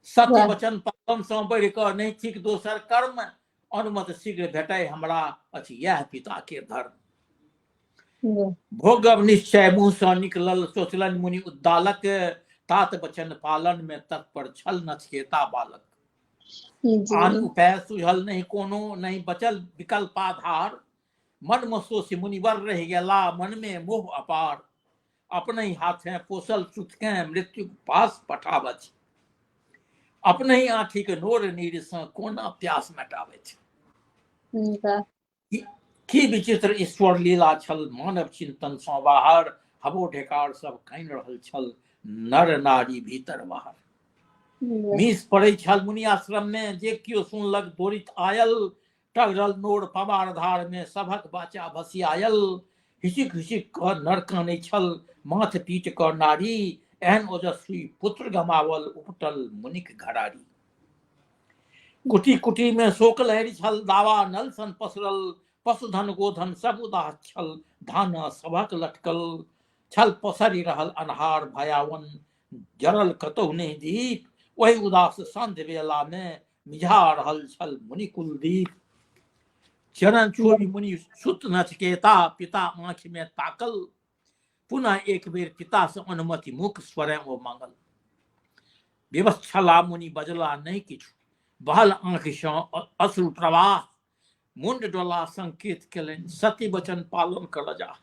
सत्य वचन पालन सँ बढ़ि कऽ नहीं थिक दोसर कर्म, अनुमत शीघ्र भेटय हमरा अछि यह पिता के धर्म। भोगव निश्चय मुँह सँ निकलल, सोचलन मुनि उद्दालक, तात वचन पालन में तत्पर छल नचिकेता बालक। आन उपाय सुझल नहीं कोनो, नहीं बचल विकल्पाधार, मन में सोचि मुनिवर रह गेला, मन में मोह अपार। अपने ही हाथे पोसल सुतके मृत्यु पास पठावत, अपने ही आँखि के नोर नीर सँ कोना प्यास मेटावत। की विचित्र ईश्वर लीला छल, मानव चिंतन सँ बाहर, हबो ढेकार सब कानि रहल छल, नर नारी भीतर बाहर। मीस पड़ै छल मुनि आश्रम में, जे कियो सुनलक दौड़ित आयल, टगरल नोर पवार धार में सभक बाचा भसियायल। हिसिक हिसिक क नर कानै छल, माथ पीट क नारी, एहन ओजस्वी पुत्र गमावल, उपटल मुनिक घरारी। कुटी कुटी में शोक लहरी छल, दावा नल सन पसरल, पशुधन गोधन सब उदास छल, धान सभक लटकल छल, पसरि रहल अन्हार भयावन, जरल कतहु नहीं दीप, वही उदास संध्य बेला में मिझा रहल छल मुनि कुलदीप। चरण छोड़ि मुनि सुत नचिकेता, पिता आँख में ताकल, पुनः एक बेर पिता से अनुमति मुख स्वयं ओ मांगल। विवश छला मुनि बजला नहीं किछु, बहल आँख सँ अश्रु प्रवाह, मुंड डोला संकेत केलनि, सत्य वचन पालन कर जा।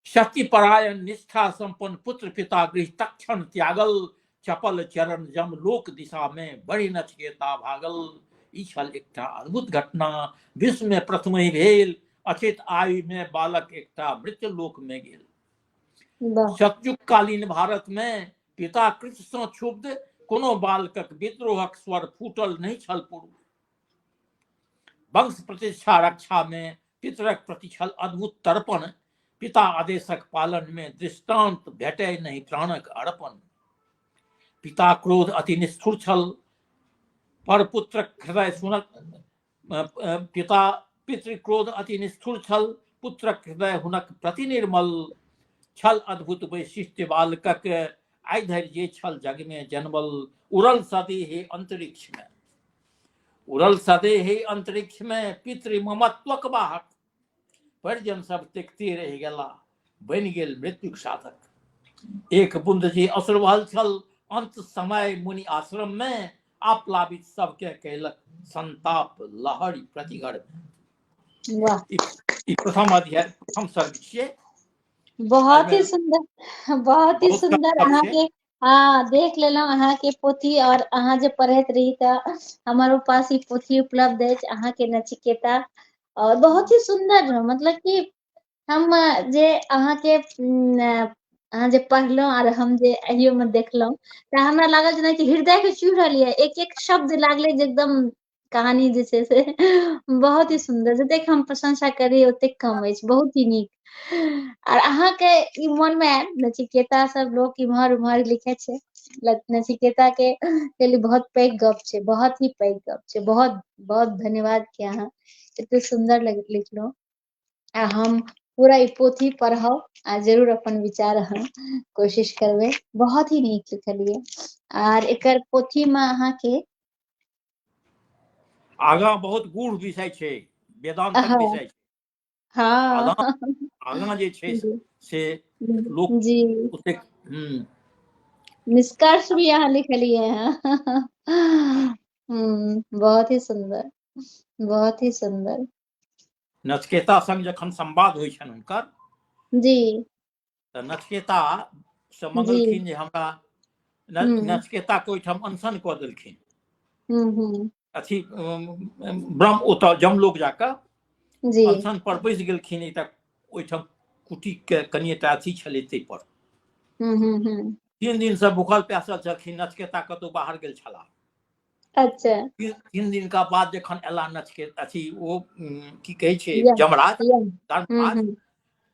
शक्ति परायण निष्ठा संपन्न पुत्र पिता गृह तक्षण त्यागल, चपल चरण जम लोक दिशा में बड़ी नचिकेता भागल। ई छल एकटा अद्भुत घटना विश्व में प्रथमे भेल। अचेत आयु में बालक एकटा मृत्यु लोक में गेल। सतयुग कालीन भारत में पिता कृष्ण सँ क्षुब्ध कोनो बालकक विद्रोहक स्वर फूटल नहीं छल पूर्व। वंश प्रतिष्ठा रक्षा में पितरक प्रति छल अद्भुत तर्पण। पिता आदेशक पालन में दृष्टांत भेटै नहीं प्राणक अर्पण। पिता क्रोध अति निष्ठुर छल पर पुत्रक हृदय सुनक पिता पितृ क्रोध अति निष्ठुर छल पुत्रक हृदय हुनक प्रति निर्मल। छल अद्भुत वैशिष्ट्य बालकक आइ धरि जे छल जग में जन्मल। उड़ल सदेहे अंतरिक्ष में उड़ल सदेहे अंतरिक्ष में पितृ ममत्वक वाहक। परिजन सब त्यक्ते रहि गेला बनि गेल मृत्युक साधक। एक बूंद जे असुर बहल छल अंत समय मुनि आश्रम में। आप्लावित सबके कैलक संताप लहरी प्रतिगढ़ में। वाह, प्रथम अध्याय प्रथम सर्ग छियै। बहुत ही सुंदर, बहुत ही बहुत सुंदर। अच्छा अहाँ छै। के हाँ देख लेलहुँ अहाँ के पोथी, और अहाँ जे पढ़ैत रही तऽ हमारे पास ई पोथी उपलब्ध अछि अहाँ के नचिकेता। और बहुत ही सुंदर, मतलब कि हम जे अहाँ के अहाँ जे पढ़लहुँ और हम जे अहियो में देखलहुँ तऽ हमरा लागल जेना कि हृदय के छू रहल ये। एक एक शब्द लागले जे एकदम कहानी जे छै से बहुत ही सुंदर। जतेक हम प्रशंसा करी ओतेक कम अछि, बहुत ही नीक। और अहाँ के ई मन में आयल नचिकेता सब लोग इम्हर उम्हर लिखे छै। नचिकेता के लिए बहुत पैघ गप छै, बहुत ही पैघ गप छै। बहुत बहुत धन्यवाद कि अहाँ एते सुंदर लिखलहुँ। आ हम पूरा ई पोथी पढ़ब आ जरूर अपन विचार हम कोशिश करबै। बहुत ही नीक लिखलियै। आर एकर पोथी में अहाँ के आगाँ बहुत गूढ़ विषय छै, वेदांतक विषय छै। हाँ आगाँ जे छै से लोक जी ओतेक निष्कर्ष भी यहाँ लिखलिए हैं। बहुत ही सुंदर, बहुत ही सुंदर। नचिकेता संग जखन संवाद होइ छनि हुनकर जी तऽ नचिकेता से जी मंगलखिन जे हमरा नचिकेता के ओहिठाम अनशन कऽ देलखिन। अथी ब्रह्म ओतऽ जमलोक जाकऽ जी अनशन पर बैस गेलखिन। एकटा ओहिठाम कुटी के कनिएटा अथी छलै ताहि पर। 3 दिन से भूखल प्यासल छलखिन। नचिकेता कतौ बाहर गेल छलाह। अच्छा 3 दिन का बाद जखन एला नचिकेता अथी ओ की कहै छै जमराज धर्मराज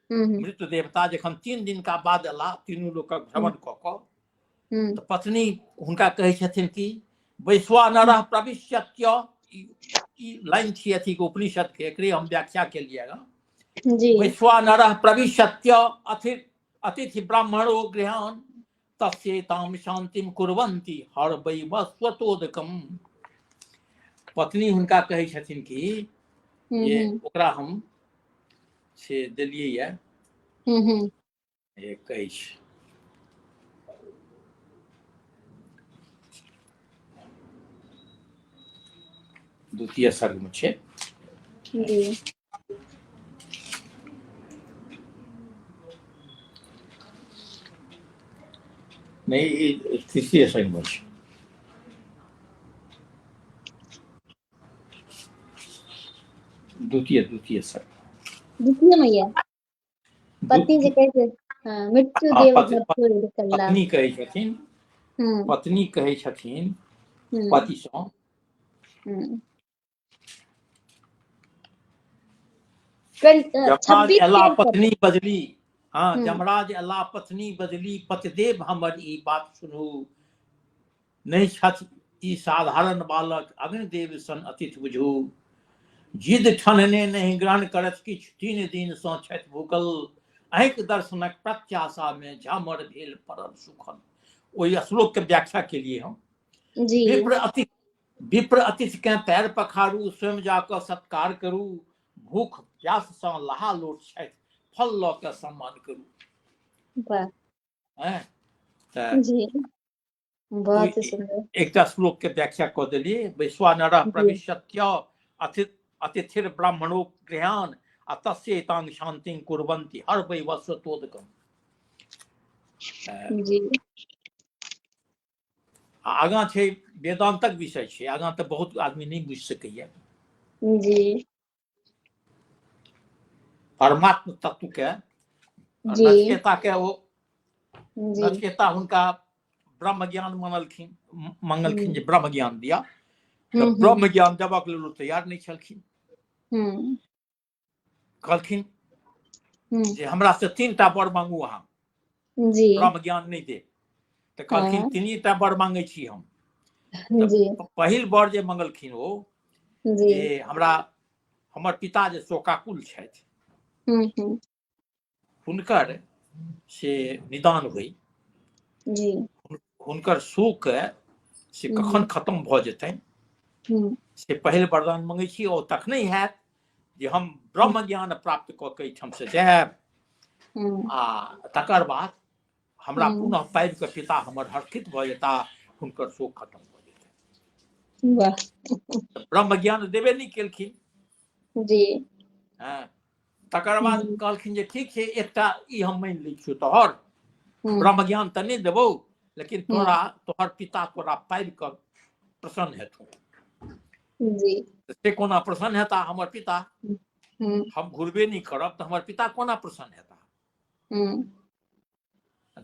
मृत्यु देवता जखन 3 दिन का बाद एला तीनू लोकक भ्रमण कऽ कऽ तऽ पत्नी हुनका कहै छथिन कि वैश्वानरः प्रविश्यत्य। ई लाइन थी अथी के उपनिषद के, एकरे हम व्याख्या के लिए जी वैश्वानरः प्रविश्यत्य अतिथि ब्राह्मणो गृहान तस्येताम शांतिम कुर्वन्ति हर वै स्वतोदकम। पत्नी हुनका कहै छथिन कि ये ओकरा हम से देलियै ये कहै छै द्वितीय सर्ग में छै। जी नहीं तृतीय सर्ग में छै। द्वितीय सर्ग द्वितीय में ये पति जे कहै छै मृत्यु देव पत्नी कहै छथिन पत्नी कहै छथिन पति सँ जमराज एला पत्नी बजली। हाँ जमराज एला पत्नी बजली पतिदेव हमर ई बात सुनू। नहीं छथि ई साधारण बालक अग्निदेव सन अतिथि बुझू। जिद ठनने नहीं ग्रहण करत किछु 3 दिन सँ छथि भूखल। आँखि दर्शनक प्रत्याशा में झामर भेल पड़ल सुखल। ओहि श्लोक के व्याख्या के लिए हम विप्र अतिथि के पैर पखारू स्वयं जाकर सत्कार करू। भूख प्यास सँ लहा लोट छथि फल लऽ के सम्मान करू। बहुत ही सुंदर एकटा श्लोक के व्याख्या कऽ देलिए। वैश्वानरः प्रविश्यत्य अतिथिर ब्राह्मणो गृहान आ तस्येतां शांतिं कुर्वन्ति हर वै स्वतोदकम। आगाँ छै वेदांतक विषय छै, आगाँ तऽ बहुत आदमी नहीं बुझि सकैए। जी परमात्म तत्व के जी नचिकेता के ओ जी नचिकेता हुनका ब्रह्म ज्ञान मंगलखिन जे ब्रह्म ज्ञान दिया, तऽ हम्म ब्रह्म ज्ञान देबक लेल ओ तैयार नहीं छलखिन। हम्म कहलखिन हम्म जे हमरा से 3टा वर मांगू अहाँ, जी ब्रह्म ज्ञान नहीं दे। तऽ कहलखिन हाँ 3टा वर मांगै छी हम। तऽ जी पहिल वर जे मंगलखिन ओ जी जे हमरा हमर पिता जे शोकाकुल छथि हम्म हुनकर से निदान होई, जी हुनकर शोक से कखन खत्म भऽ जेतनि से पहिल वरदान मंगै छी। ओ तखने हैत जे हम ब्रह्म ज्ञान प्राप्त कऽ के एहिठाम से जायब, आ तकर बाद हमरा पुनः पाबि कऽ पिता हमर हर्षित भऽ जेता, हुनकर शोक खत्म भऽ जेतनि। वाह ब्रह्म ज्ञान देबे नहीं केलखिन। जी तकर बाद कहलखिन जे ठीक छै, एकटा ई हम मानि लै छियौ, तोहर ब्रह्म ज्ञान तऽ नहीं देबौ, लेकिन तोहर पिता तोरा पाबि कऽ प्रसन्न हेथुन। जी से कोना प्रसन्न हेता हमर पिता? हम घुरबे नहीं करब तऽ हमर पिता कोना प्रसन्न हेता?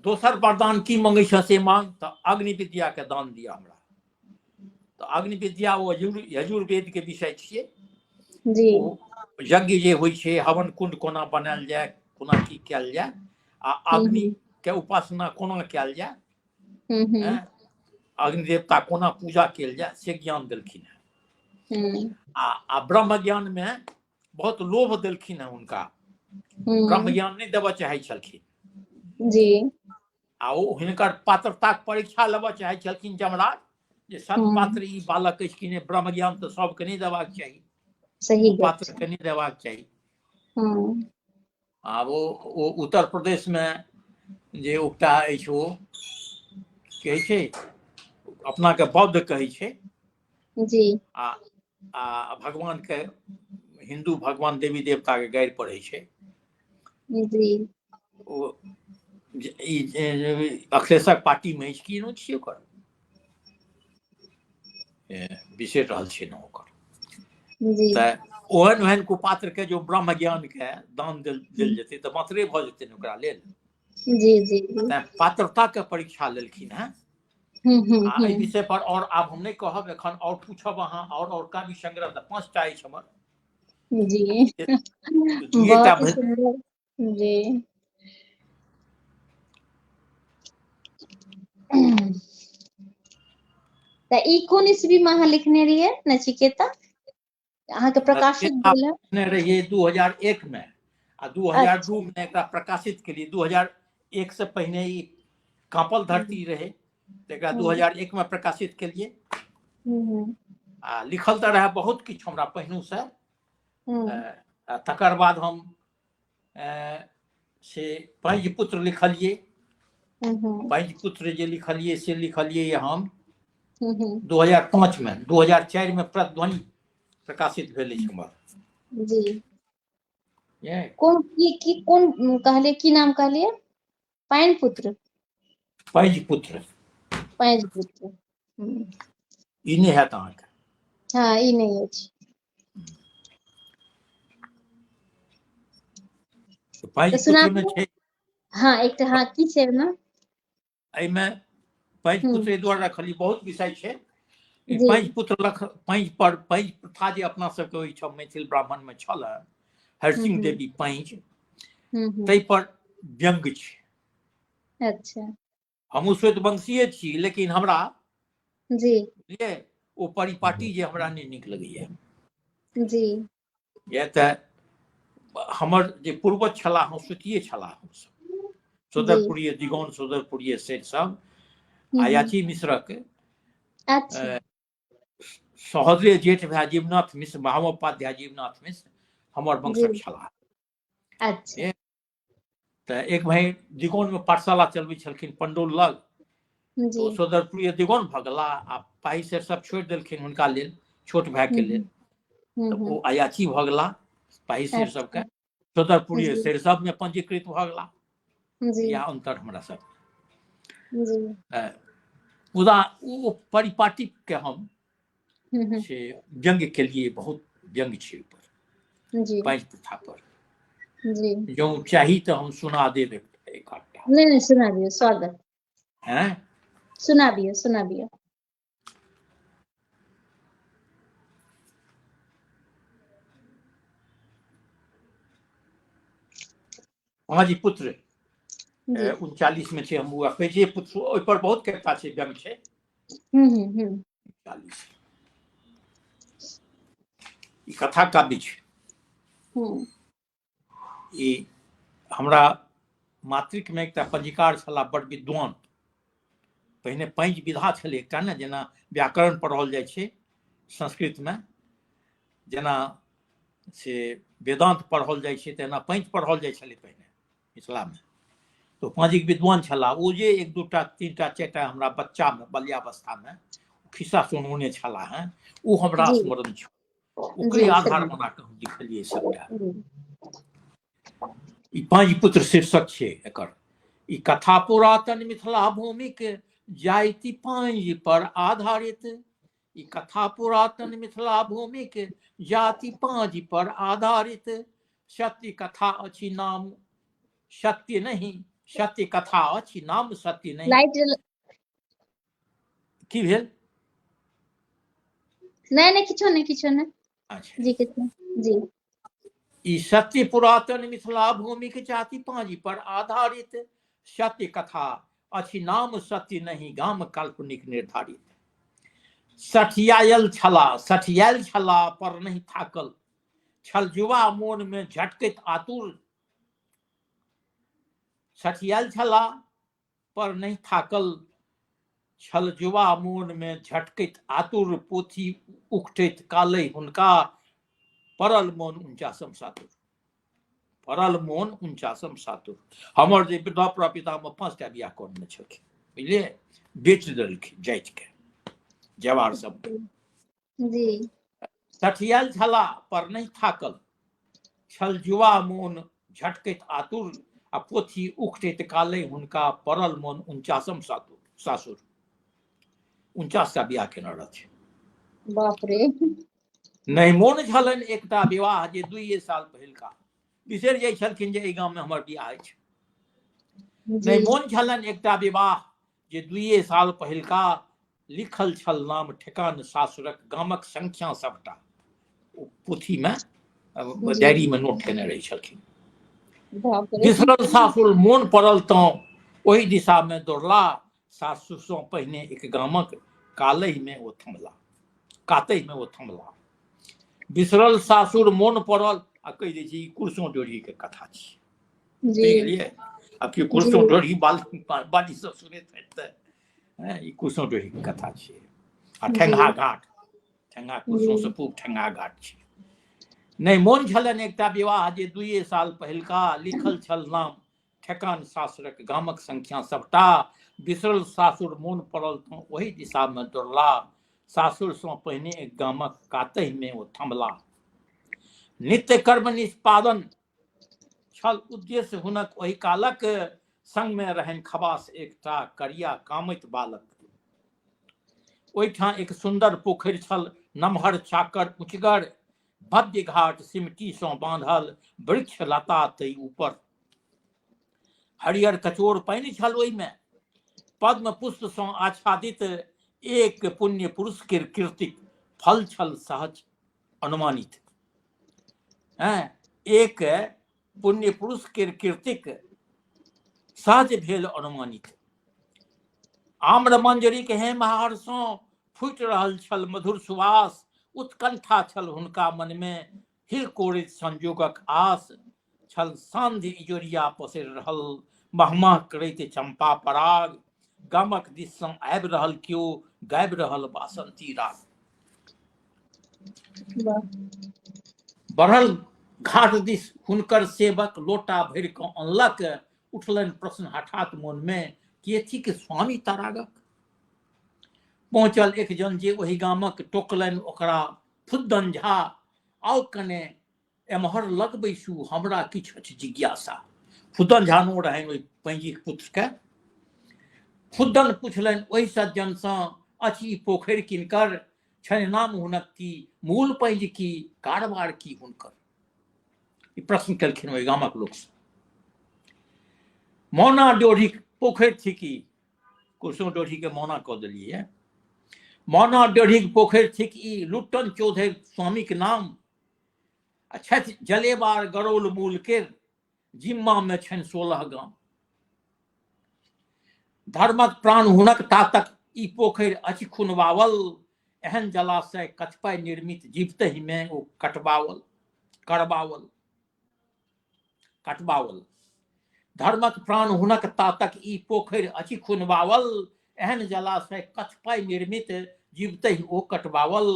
दोसर वरदान की मंगै छ से मांग, तऽ अग्नि विद्या के दान दिया हमरा। तऽ अग्नि विद्या ओ यजुर्वेद के विषय छियै। जी ओ यज्ञ जे होइ छै, हवन कुंड कोना बनायल जाय, कोना की कयल जाय, आ अग्नि के उपासना कोना कयल जाय, अग्नि देवता कोना पूजा कयल जाय, से ज्ञान देलखिन है। आ ब्रह्म ज्ञान में बहुत लोभ देलखिन है हुनका। ब्रह्म ज्ञान नहीं देबऽ चाहै छलखिन। जी आ ओ हिनकर पात्रताक परीक्षा लेबऽ चाहै छलखिन यमराज, जे सत्पात्र ई बालक अछि कि नहीं, ब्रह्म ज्ञान तऽ सबके नहीं देबाक चाही, सही गप कुपात्र के नहीं देबाक चाही। हम्म आब ओ उत्तर प्रदेश में जे उक्ता अछि, ओ कहै छै अपना के बौद्ध कहै छै, जी आ भगवान के हिंदू भगवान देवी देवता के गारि पढ़ै छै। जी ओ ई अखिलेशक पार्टी में अछि कि नहि छियै ओकर, बिसरि रहल छियै ना ओकर। जी तऽ ओहन ओहन कुपात्र के जो ब्रह्म ज्ञान के दान देल जेतै तऽ मातरे भऽ जेतै ने ओकरा लेल। जी जी तैं पात्रता के परीक्षा लेलखिन हैं। आ एहि विषय पर और आब हम नहीं कहब, एखन और पूछब अहाँ, और काव्य संग्रह तऽ 5टा अछि हमर। जी दुइएटा बहुत ही सुंदर। जी तऽ ई कोन ईस्वी में अहाँ लिखने रहियै नचिकेता? अहाँ के प्रकाशित भेल है? लिखने रहिए 2001 में, आ 2002 में एकरा प्रकाशित केलिए। 2001 से पहिने ई कांपल धरती रहे, एकरा 2001 में प्रकाशित केलिए। आ लिखल तऽ रहे बहुत किछु हमरा पहिनू से। तकर बाद हम से पंचपुत्र लिखलिए। पंचपुत्र जे लिखलिए से लिखलिए हम 2005 में। 2004 में प्रतिध्वनि प्रकाशित भेल अछि हमर। जी कौन कौन कहलिए, की नाम कहलिए? पायनपुत्र? पंचपुत्र। पंचपुत्र ई नहीं हैत अहाँके। हाँ ई नहीं अछि। तऽ पंचपुत्र में सुनाबू। छै, हाँ एकटा हाँ की छै ना? एहिमे पंचपुत्र एहि दुआरे रखलिए, बहुत विषय छै। ई जी पंचपुत्र पंच प्रथा जे अपना सबके ओहिठाम मैथिल ब्राह्मण में छल, हरसिंह देवी पंच, ताहि पर व्यंग छै। अच्छा हमहूँ श्वेतवंशीय छी, लेकिन हमरा जी बुझलिए ओ परिपाटी जे हमरा नहीं नीक लगैए। जी किया तऽ हमर जे पूर्वज छलाह, हंसुतिये छलाह हमसब, जी सोदरपुरिये, दिगौन सोदरपुरिये सेठ सब। अयाची मिश्रक अच्छा सहोदरे जेठ भाई जीवनाथ मिश्र, महामोपाध्याय जीवनाथ मिश्र हमर जी वंशक छलाह। अच्छा तऽ एक भाई दिगौन में पाठशाला चलबै छलखिन पंडौल लग, तऽ जी ओ सोदरपुरिये दिगौन भऽ गेला, आ पाही सेठ सब छोड़ि देलखिन हुनका लेल, छोट भाई के लेल। तऽ ओ अयाची भऽ गेला पाही सेठ सबके, अच्छा सोदरपुरिये जी सेठ सब में पंजीकृत भऽ गेला। जी इएह अंतर हमरा सब। जी मुदा वो परिपाटी के हम से व्यंग के लिए बहुत व्यंग छे ऊपर जी पंच प्रथा पर जी जो चाहिए तो हम सुना देब एक आधा नहीं सुना दियो, स्वागत हैं। सुना दियो। पाँच पुत्र जी 39 में छे हम हुआ जे पुत्र ओइ पर बहुत कथा छे व्यंग छे। 40 ई कथा काव्य छे। ई हमरा मातृक में एकटा पंजिकार छला बड़ विद्वान। पहिने पंच विधा छले एकटा ने, जेना व्याकरण पढ़ल जाय छे संस्कृत में, जेना से वेदांत पढ़ल जाय छे तेना पंच पढ़ल जाय छले पहिने मिथिला में। तो पांजिक विद्वान छला ओ जे एक दूटा तीनटा चारिटा हमरा बच्चा में बाल्यावस्था में खिस्सा सुनौने छला हैं, ओ हमरा जी स्मरण छ। ओकरे जी आधार सुनिए। बना के हम लिखलिए सबटा। जी ई पांच पुत्र शीर्षक छे एकर। ई कथा पुरातन मिथिला भूमि के जाति पांज पर आधारित। ई कथा पुरातन मिथिला भूमि के जाति पांज पर आधारित। सत्य कथा अछि नाम सत्य नहीं, सत्य कथा अछि नाम सत्य नहीं। लाइट की भेल? नहीं किछो नहीं। अच्छा जी कितना जी ई सत्य पुरातन मिथिला भूमि के जाति पांजी पर आधारित। सत्य कथा अछि नाम सत्य नहीं, गाम काल्पनिक निर्धारित। सठियायल छला पर नहीं थाकल, छल जुआ मोन में झटकैत आतुर। सठियायल छला पर नहीं थाकल, छल जुआ मोन में झटकैत आतुर। पोथी उखटैत कालै हुनका, परल मोन 49 सातुर। परल मोन 49 सातुर। हमर जे वृद्धा प्रपिता में 5टा बियाह करने छलखिन, बुझलिए, बेच देलखिन जाति के जवार सब। जी सठियाल छला पर नहीं थाकल, छल जुआ मोन झटकैत आतुर। आ पोथी उखटैत कालै हुनका, परल मोन 49 सासुर। 49टा बियाह केने रहथिन। बाप रे। नहीं मोन छलन एकटा विवाह जे 2 साल पहिलका। बिसरि जाइ छलखिन जे एहि गाम में हमर बियाह अछि। नहीं मोन छलन एकटा विवाह जे 2 साल पहिलका। लिखल छल नाम ठेकान सासुरक, गामक संख्या सबटा पोथी में डायरी में नोट केने रहे छलखिन। बिसरल सासुर मोन पड़ल तो ओहि दिशा में दौड़ला। सासुर से पहिने एक गामक कालहि में ओ थमला, कातहि में ओ थमला। बिसरल सासुर मोन पड़ल। आ कहि दै छी कुरसों डोरी के कथा छी, बुझि गेलिए। अब कि कुरसों डोरी बाली सब सुनैत हेतै। ई कुरसों डोरी के कथा छी। आ ठेंगा घाट, ठेंगा कुरसों से पूब ठेंगा घाट छी। नहीं मोन छलन एकटा विवाह जे 2 साल पहिलका। लिखल छल नाम ठेकान सासुरक, गामक संख्या सबटा। बिसरल सासुर मोन पड़ल तो वही दिशा में दौड़ला। सासुर से पहिने एक गामक कातहि में ओ थमला। नित्य कर्म निष्पादन छल उद्देश्य हुनक ओहि कालक। संग में रहन खबास एकटा करिया कामैत बालक। ओहिठाम एक सुंदर पोखरि छल, नमहर चाकर उचगर। भव्य घाट सिमटी से बांधल, वृक्ष लता तै ऊपर। हरियर कचोर पानि छल ओहि में, पद्म पुष्प से आच्छादित। एक पुण्य पुरुष के कीर्तिक फल छल सहज अनुमानित। एक पुण्य पुरुष के कीर्तिक सहज भेल अनुमानित। आम्र मंजरी के हेमहार से फूटि रहल छल मधुर सुवास। उत्कंठा छल हुनका मन में, हिल कोरित संजोगक आस। छल सांझ इजोरिया पसरि रहल, महमह करैत चंपा पराग। गामक दिस से आबि रहल केओ, गाबि रहल बासंती राग। बढ़ल घाट दिस हुनकर सेवक लोटा भरि कऽ अनलक। उठलनि प्रश्न हठात मोन में, कि थिक स्वामी तारागक। पहुँचल एक जन जे ओहि गामक, टोकलनि ओकरा फुद्दन झा। आओ कने एम्हर लग बैसू, हमरा किछु अछि जिज्ञासा। फुद्दन झा नो रहनि ओहि पैंजीक पुत्र के। खुद्दन पुछलनि ओहि सज्जन सँ, अछि पोखरि किनकर, छनि नाम हुनक की, मूल पैज की, कारबार की हुनकर। ई प्रश्न केलखिन ओहि गामक लोक सँ। मौना ड्योढ़ीक पोखरि थिकी, कुसुम ड्योढ़ी के मौना कऽ देलियै। मौना ड्योढ़ीक पोखरि थिक ई, लुट्टन चौधरी स्वामीक नाम, आ छथि जलेबार गरौल मूल के, जिम्मा में छनि 16 गाम। धर्मक प्राण हुनक तातक ई पोखरि अछि खुनवावल, एहन जलाशय कतिपय निर्मित, जीवतहि में ओ कटवावल कटवावल। धर्मक प्राण हुनक तातक ई पोखरि अछि खुनवावल, एहन जलाशय कतिपय निर्मित, जीवतहि ओ कटवावल।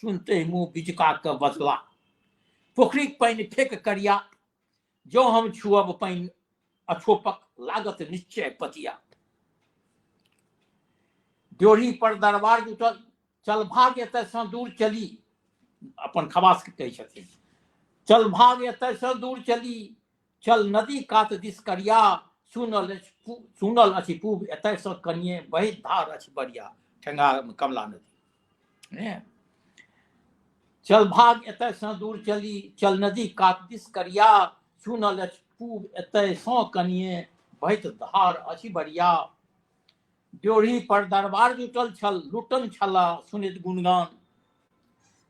सुनते मुँह बिचका के बचला, पोखरी पानि फेक करिया, जो हम छुअब पानि अछोपक, लागत निश्चय पतिया। ड्योढ़ी पर दरबार जुटल, चल भाग एतय सँ दूर चली, अपन खवास के कहै छथिन, चल भाग एतय सँ दूर चली, चल नदी कात दिस करिया, सुनल अछि पूब एतय सँ कनिये, बहैत धार अछि बरिया। ठेंगा कमला नदी। चल भाग एतय सँ दूर चली, चल नदी कात दिस करिया, सुनल अछि पूब एतय सँ कनिये, बहैत धार अछि बरिया। ड्योढ़ी पर दरबार जुटल छल, लुटन छला सुनित गुणगान,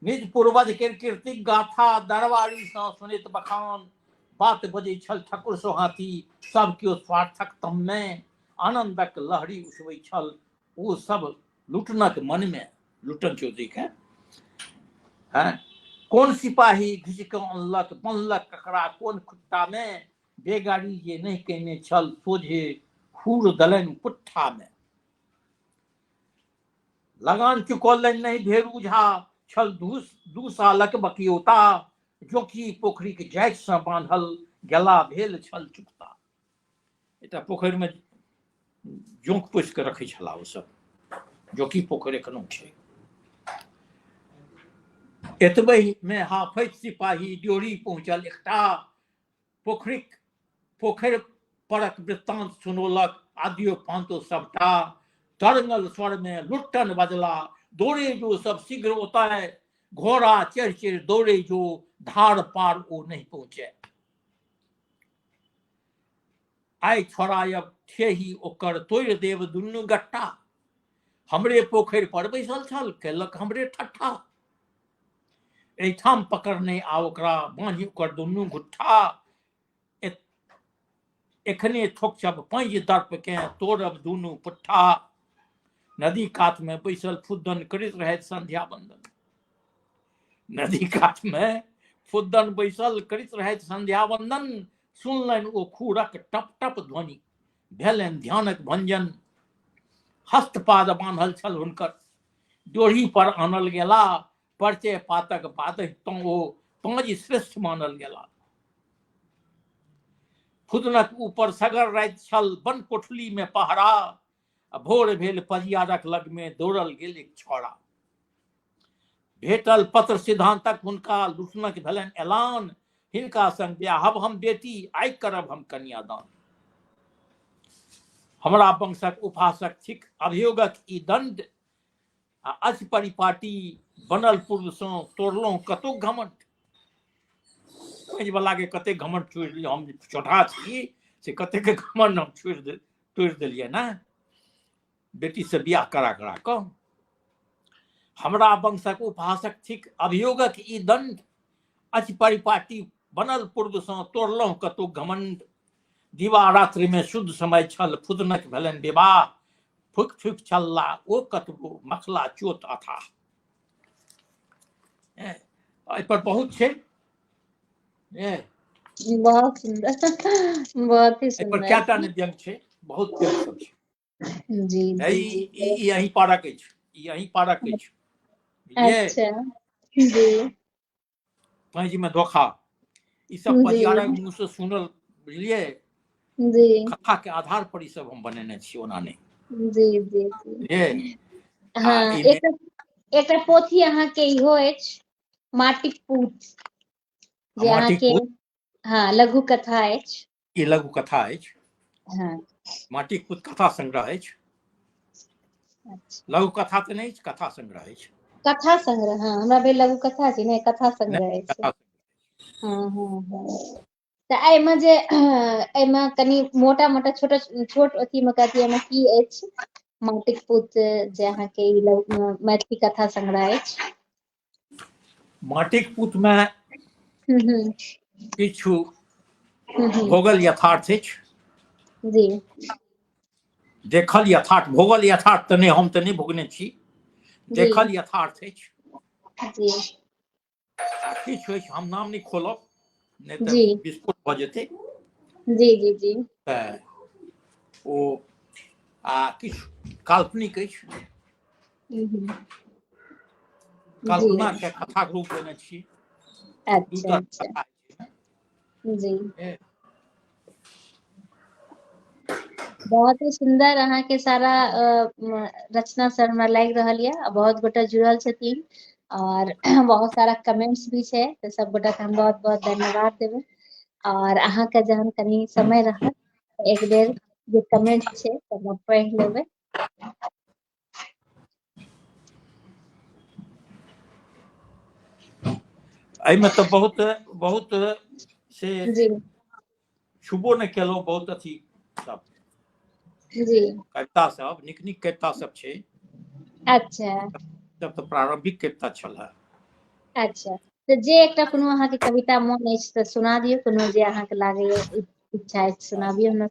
निज पूर्वज के कीर्तिक गाथा, दरबारी सँ सुनित बखान। बात बजै छल ठकुर सोहाती, सब कियो स्वार्थक तम में, आनंदक लहरी उठबै छल ओ सब लुटनक मन में। लुटन चौधरी के कौन सिपाही घिच के अनलक, बनलक ककरा कोन खुट्टा में, बेगारी जे नहीं केने छल, सोझे खूर दलनि पुट्ठा में। लगान चुकौलनि नहीं ढेरू झा, छल 2 सालक बकियौता, जोकि पोखरी के जाइत सँ बांधल, गेला भेल छल चुकता। एकटा पोखरि में जोंक पोछि के रखै छलाह ओ सब, जोकि पोखरि एखनो छै। एतबहि में हाफैत सिपाही ड्योढ़ी पहुँचल एकटा, पोखरि परक वृत्तांत सुनौलक, आदियो पांतो सबटा। तरंगल स्वर में लुट्टन बजला, दौड़े जो सब शीघ्र उताय, घोड़ा चढ़ दौड़े जो, धार पार ओ नहीं पहुंचे। आइ छोड़ायब ठेही ओकर, तोड़ि देव दुनू गट्टा, हमरे पोखरि पर बैसल छल, केलक हमरे ठट्ठा। एहिठाम पकड़ने आ ओकरा, बांझि ओकर दुनू गुट्ठा, एखने ठोकचब पैंज दर्प के, तोड़ब दुनू पुट्ठा। नदी कात में बैसल फुद्दन करैत रहैत संध्या वंदन, नदी कात में फुद्दन बैसल करैत रहैत संध्या वंदन, सुनलनि ओ खूरक टप टप ध्वनि, भेलनि ध्यानक भंजन। हस्तपाद बांधल छल हुनकर, ड्योढ़ी पर आनल गेला, परचे पातक बादहि तँ ओ पाँज श्रेष्ठ मानल गेला। फुदनक ऊपर सगर राति छल, बन कोठली में पहरा, भोर भेल पजियारक लग में, दौड़ल गेल एक छौड़ा। भेटल पत्र सिद्धांतक हुनका, लुटनक भेलनि ऐलान, हिनका संग ब्याहब हम बेटी, आइ करब हम कन्यादान। हमरा वंशक उपासक थिक अभियोगक ई दंड, आ अछि परिपाटी, बनल पूर्व सँ तोड़लहुँ कतौ घमंड। वाला के कते घमंड छोड़ दिया, हम छोटा छी से कते के घमंड हम तोड़ दिलिए ना, बेटी से बियाह करा क। हमरा वंशक उपासक थिक अभियोगक ई दंड, अछि परिपाटी, बनल पूर्व सँ तोड़लहुँ कतौ घमंड। दिवा रात्रि में शुद्ध समय छल, फुदनक भेलनि विवाह, फुक फुक छल्ला ओ कतबो, मसला चोत अथा। एहि पर बहुत छै, बहुत सुंदर, बहुत ही एहि पर सुंदर। कएटा ने व्यंग छै, बहुत व्यंग सब छै। जी जी जी। ई यही पारक अछि, ई यही पारक अछि, बुझलिए। अच्छा जी पैंज में धोखा, ई सब जी पजियारक मुँह से सुनल, बुझलिए। जी कथा के आधार पर ई सब हम बनेने छी, ओना नहीं, जी जी बुझलिए। जी। आ हाँ, एहिमे एकटा पोथी अहाँ के इहो अछि, माटिक पूत, जे अहाँ माटिक के पूत, हाँ लघु कथा अछि। ई लघु कथा अछि, हाँ माटिक पूत कथा संग्रह अछि। अच्छा लघु कथा तो नहीं, कथा संग्रह है। कथा संग्रह, हाँ हमरा भेल लघु कथा छी, नहीं कथा संग्रह नहीं, अछि। कथा हाँ हाँ हाँ। तऽ एहिमे जे एहिमे कनी मोटा मोटा छोटा छोट अथी में कथी एहिमे की अछि माटिक पूत जे अहाँके ई मैथिली कथा संग्रह अछि? माटिक पूत में हम्म किछु हम्म भोगल यथार्थ अछि, जी देखल यथार्थ, भोगल यथार्थ तो नहीं, हम तो नहीं भोगने छी, जी देखल यथार्थ अछि। जी किछु अछि, हम नाम नहीं खोलब, नहीं तो जी विस्फोट भ जेतै। जी जी जी तऽ ओ किछु काल्पनिक अछि, हम्म जी कल्पना के कथा के रूप देने छी। अच्छा दूटा अच्छा कथा जी है। बहुत ही सुंदर अहाँ के सारा रचना सब हमरा लागि रहल ये, बहुत गोटा जुड़ल छथिन और बहुत सारा कमेंट्स भी छै, तो सब गोटा के हम बहुत बहुत धन्यवाद देबै। और अहाँ के जहन कनी समय रहत एक बेर जे कमेंट छै तब पढ़ि लेबै। एहिमे तऽ बहुत बहुत से जी छुबो नहीं केलहुँ, बहुत अथी सब जी कविता सब, नीक नीक कविता सब छै, अच्छा सब तऽ प्रारंभिक कविता छल। अच्छा तऽ जे एकटा कोनो अहाँके कविता मोन अछि तऽ सुना दियौ, कोनो जे अहाँके लागैए इच्छा अछि सुनाबियौ हमरा।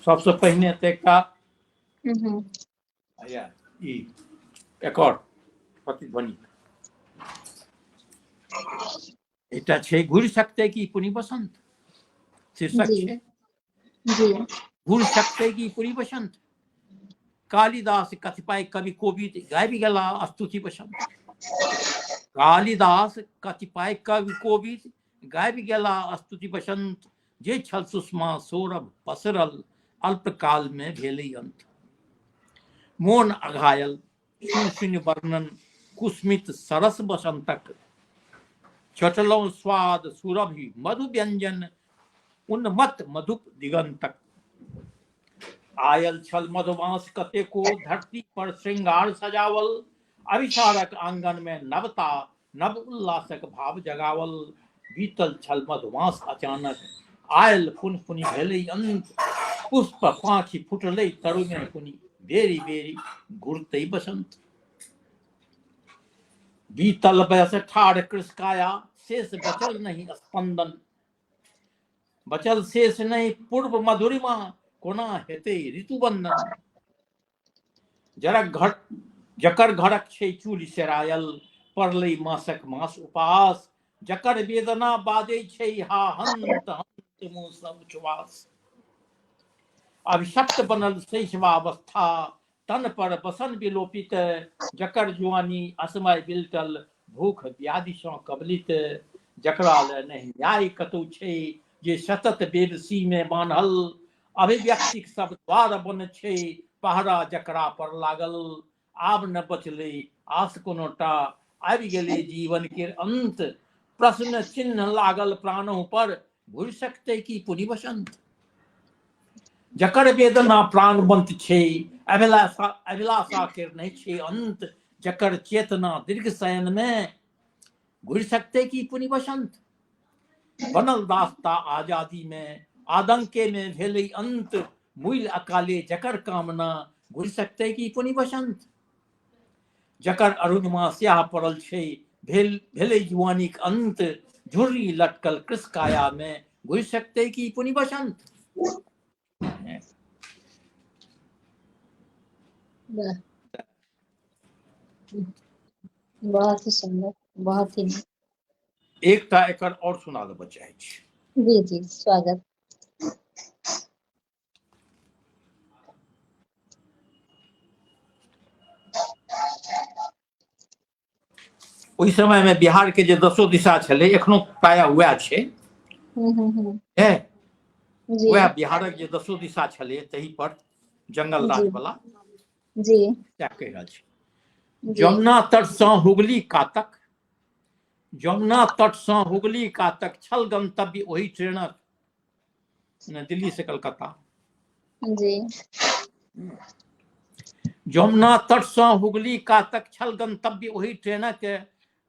सबसे पहिने तऽ एकटा हम्म ई एकर प्रतिध्वनि एकटा छै, घुरि सकते कि पुनि बसंत, शीर्षक जी छै। जी घुरि सकते कि पुनि बसंत, कालिदास कतिपय कवि कोविद गाबि गेला स्तुति बसंत। कालिदास कतिपय कवि कोविद गाबि गेला स्तुति बसंत, जे छल सुषमा सौरभ पसरल अल्पकाल में भेलै अंत। मोन अघायल सुनि सुनि वर्णन कुस्मित सरस बसंतक, चटलौं स्वाद सुरभि मधु व्यंजन उन्मत्त मधुप दिगंतक। आयल छल मधुमास कतेको धरती पर श्रृंगार सजावल, अभिसारक आंगन में नवता नव उल्लासक भाव जगावल। बीतल छल मधुमास अचानक, आयल पुन पुनि भेलै अंत, पुष्प पाखि फुटलै तरुमे पुनि, बेरी बेरी घुरतै बसंत। बीतल बयस ठाढ़ कृषकाया, शेष बचल नहीं स्पंदन, बचल शेष नहीं पूर्व मधुरिमा, कोना हेतै ऋतुबंधन। जकर घरक छै चूल सेरायल, पड़लै मासक मास उपास, जकर वेदना बाजै छै हा हंत हंत मौसम उच्छ्वास। अभिशप्त बनल शैशवावस्था, तन पर बसन विलोपित, जकर जुआनी असमय बिलटल, भूख व्याधि सँ कबलित। जकरा ले नहीं न्याय कतौ छै, जे सतत बेबसी में बान्हल, अभिव्यक्तिक सब द्वार बन छै, पहरा जकरा पर लागल। आब न बचलै आस कोनोटा, आबि गेलै जीवन के अंत, प्रश्न चिन्ह लागल प्राणों पर, घुरि सकतै कि पुनि बसंत। जकर वेदना प्राणवंत छै, अभिलाषा के नहीं छै अंत, जकर चेतना दीर्घ शयन में, घुरि सकतै कि पुनि बसंत। बनल दास्ता आजादी में, आदंके में भेलै अंत, मूल अकाले जकर कामना, घुरि सकतै कि पुनि बसंत। जकर अरुणिमा स्याह पड़ल छै, भेलै जुआनीक अंत, झुर्री लटकल कृष काया में, घुरि सकतै कि पुनि बसंत। बहुत ही सुंदर, बहुत ही एकटा एकर और सुना देबऽ चाहै छी। जी जी स्वागत। ओहि समय में बिहार के जे 10 दिशा छलै, एखनो प्रायः वएह छै। जी वएह बिहारक जे 10 दिशा छलै, तही पर जंगल जी राज वाला जी क्या कहि रहल छी। जी जमुना तट सँ हुगली कातक, जमुना तट से हुगली का तक छल गंतव्य वही ट्रेनक दिल्ली से कलकत्ता जी जमुना तट से हुगली का तक छल गंतव्य वही ट्रेनक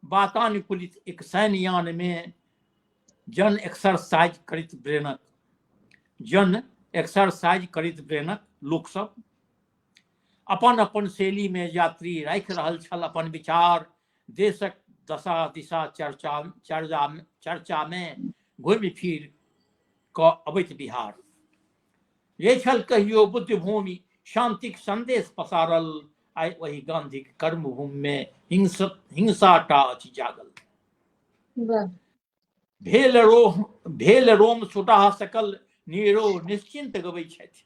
वातानुकूलित एक सैन्य यान में जन एक्सरसाइज करित ब्रेनक लोक सब अपन अपन शैली में यात्री राखि रहल छल अपन विचार देशक दशा दिशा चर्चा में घूमि फिर क अबैत बिहार ये छल कहियो बुद्ध भूमि शांतिक संदेश पसारल आइ वही गांधी कर्मभूमि में हिंसा टा अछि जागल भेल रोम छुटा सकल नीरो निश्चिंत गबै छथि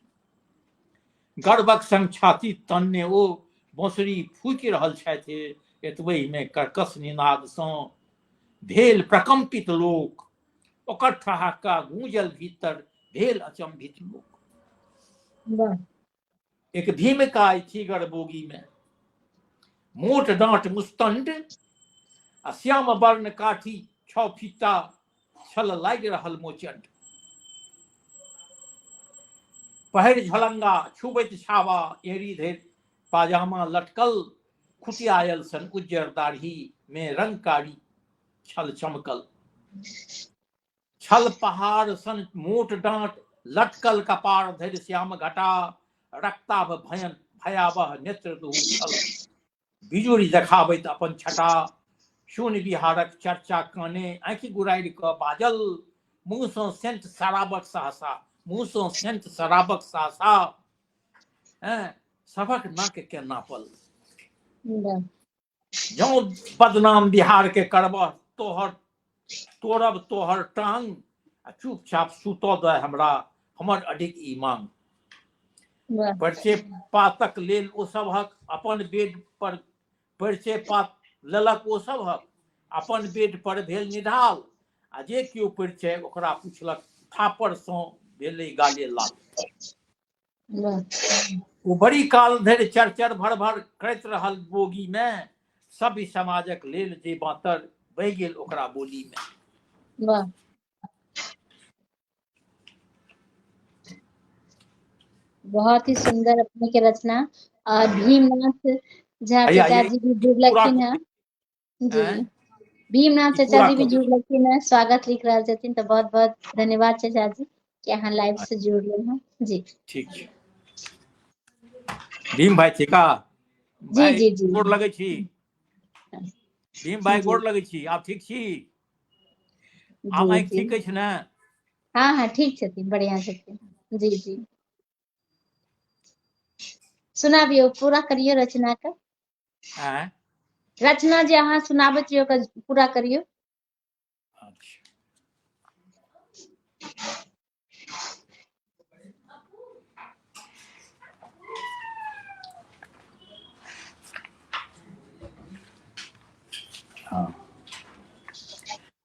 गर्वक संग छाती तन्ने ओ बांसुरी फूकि रहल छथि एतबहि में कर्कश निनाद सँ भेल प्रकंपित लोक ओकर ठहाका गूंजल भीतर भेल अचंभित लोक एक भीमकाय थीगर बोगी में मोट डांट मुस्तंड आ श्याम वर्ण काठी 6 फीटा छल लागि रहल मोचंड पहिर झलंगा छुबैत छावा एड़ी धरि पाजामा लटकल खुटियायल सन उज्जर दाढ़ी में रंगकारी छल चमकल छल पहाड़ सन मोट डांट लटकल कपार धरि श्याम घटा रक्ताभ भयावह नेत्र दुहु छल बिजुरी देखाबैत अपन छटा शून्य बिहारक चर्चा काने आँखि गुराइर क बाजल मुँह सँ सेंट शराबक सासा सभक नाक के नापल जौ बदनाम बिहार के करबह तोड़ब तोहर टांग आ चुपचाप सुतऽ दे हमरा हमर अडिग ई मांग परिचय पातक लेल ओ सभक अपन बेड पर परिचय पात लेलक ओ सभक अपन बेड पर भेल निढाल आ जे केओ परिचय ओकरा पुछलक थापर सँ भेलै गाले लाल ओ बड़ी काल धरि चरचर भर करैत रहल बोगी में सभ्य समाजक लेल जे बातर बहि गेल ओकरा बोली में बहुत ही सुंदर अपने के रचना और भीमनाथ झा चचा जी भी जुड़लखिन है जी भीमनाथ चचा जी भी जुड़लखिन है स्वागत लिख रहल छथिन तो बहुत बहुत धन्यवाद चचा जी कि अहाँ लाइव से जुड़ल हैं जी ठीक है भीम भाई ठीका जी जी जी गोर लगै छी भीम भाई गोर लगै छी आप ठीक छी आप ठीक अछि ने हाँ हाँ ठीक छथिन बढ़िया छथिन जी जी सुनाबियो पूरा करियो रचना का रचना जे अहाँ सुनाबैत रहियो ओकर पूरा करियो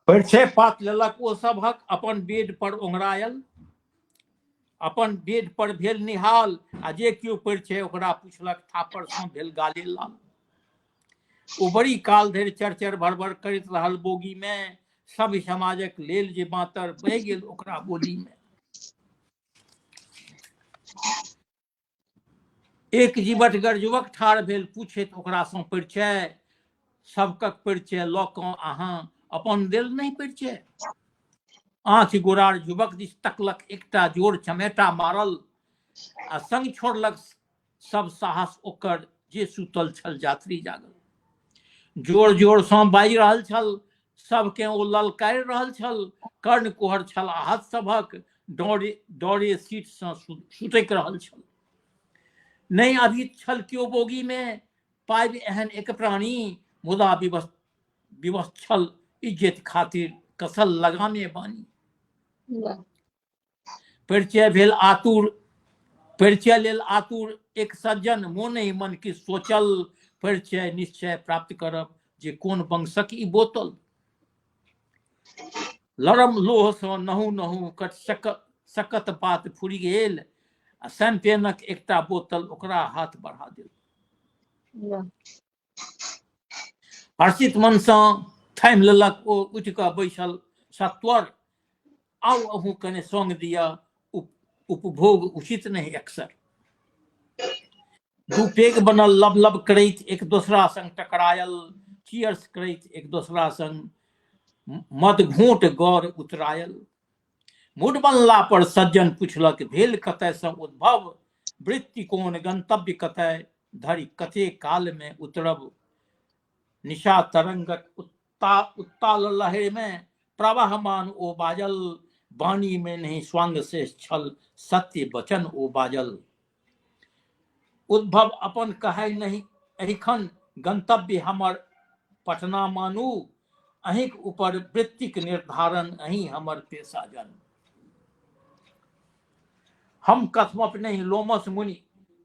परिचय पात लेलक ओ सभक अपन बेड पर ओंघरायल अपन बेड पर भेल निहाल आ जे केओ परिचय ओकरा पुछलक थापर सँ भेल गाले लाल ओ बड़ी काल धरि चरचर भर करैत रहल बोगी में सब समाजक लेल जे बातर बहि गेल ओकरा बोली में एक जीवटगर युवक ठाढ़ भेल पूछैत ओकरा सँ परिचय सबकक परिचय लऽ कऽ अहाँ अपन देल नहीं परिचय आँखि गोरार युवक दिस तकलक एकटा जोर चमेटा मारल आ संग छोड़लक सब साहस ओकर जे सुतल छल यात्री जागल जोर जोर सँ बाजि रहल छल सबके ओ ललकारि रहल छल कर्ण कोहर छल आहत सभक डरे सीट सँ सुतैक रहल छल नहीं अभित छल क्यों बोगी में पाबि एहन एक प्राणी मुदा विवश छल इज्जत खातिर कसल लगामे बानी परिचय लेल आतुर एक सज्जन मोने मन की सोचल परिचय निश्चय प्राप्त करब जे कोन वंशक ई बोतल लरम लोह सँ नहु कट सकत बात फुरि गेल आ शैंपेनक एकटा बोतल ओकरा हाथ बढ़ा देल हर्षित मन सँ थामि लेलक, ओ उठि कऽ बैसल सत्वर। आउ अहूँ कने सङ्ग दिया, उपभोग उचित नहीं अक्सर। दू पेग बनल लब लब करैत एक दोसरा संग टकरायल, चियर्स करैत एक दोसरा संग मद घूंट गौर उतरायल। मुड बनला पर सज्जन पुछलक, भेल कतय सँ उद्भव, वृत्ति कोन गंतव्य कतय, धरि कते काल में उतरब। निशा तरंगक उत्ताल लहर में प्रवाहमान ओ बाजल, वाणी में नहीं स्वांग से छल, सत्य वचन ओ बाजल। उद्भव अपन कहै नहीं एहिखन, गंतव्य हमर पटना मानू, अहिंक ऊपर वृत्तिक निर्धारण, अहीं हमर पेशा जन। हम कथमप नहीं लोमस मुनि,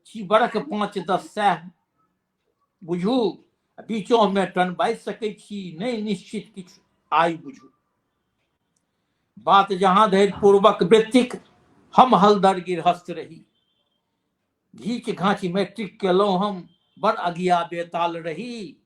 छी बरख 5-10 सैह बुझू, बीचों में टन बाजि सकै छी, नहीं निश्चित किछु आइ बुझू। बात जहां धरि पूर्वक वृत्तिक, हम हलदर गिरहस्थ रही, घीच घाच मैट्रिक केलहुं हम, बड़ अगिया बेताल रही।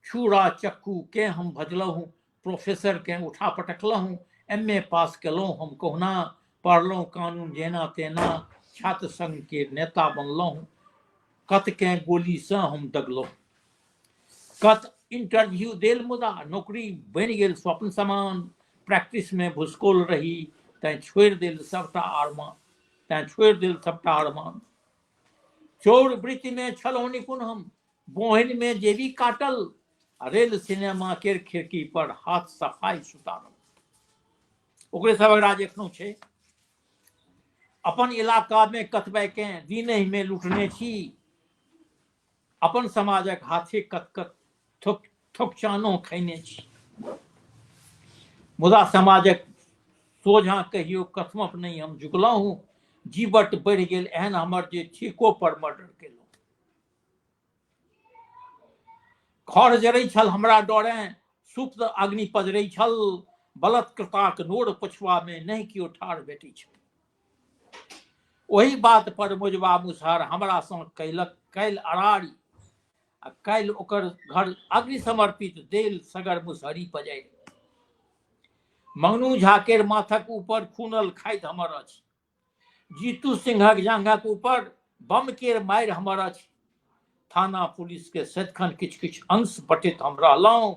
छूरा चक्कू के हम भजलहुं, प्रोफेसर के उठा पटकलहुं, MA पास केलहुं हम कहुना, पढ़लहुं कानून जेना तेना, छात्र संघ के नेता बनलहुं, कत के गोली से हम दगलहुं। कत इंटरव्यू देल मुदा नौकरी बनि गेल स्वप्न समान, प्रैक्टिस में भुसकोल रही, तैं छोड़ि देल सबटा अरमान। चोर वृत्ति में छलहुं निपुण हम, बोहन में जेबी काटल, रेल सिनेमा केर खिड़की पर हाथ सफाई सुतारल। ओकरे सबक राज एखनो छै। अपन इलाका में कतबे के दिनहि में लुटने छी, अपन समाजक हाथे कत थोकचानो खैने छी। मुदा समाजक सोझा कहियो कथमप नहीं हम झुकलहुं, जीवट बढ़ि गेल एहन हमर जे ठीको पर मर्डर केलहुं। खर जरै छल हमरा डरे, सुप्त अग्नि पजरै छल, बलात्कृताक नोर पछुआ में नहीं कियो ठाढ़ भेटै छल। ओही बात पर मुजबा मुसहर हमरा सँ कैल अरारी, आ काल्हि ओकर घर अग्नि समर्पित देल सगर मुसहरी पजारि। मंगनू झा केर माथक ऊपर खूनल खाइत हमर अछि, जीतू सिंहक जांघक ऊपर बम केर मारि हमर अछि। थाना पुलिस के सदखन किछ किछ अंश बटैत हम रहलहुं,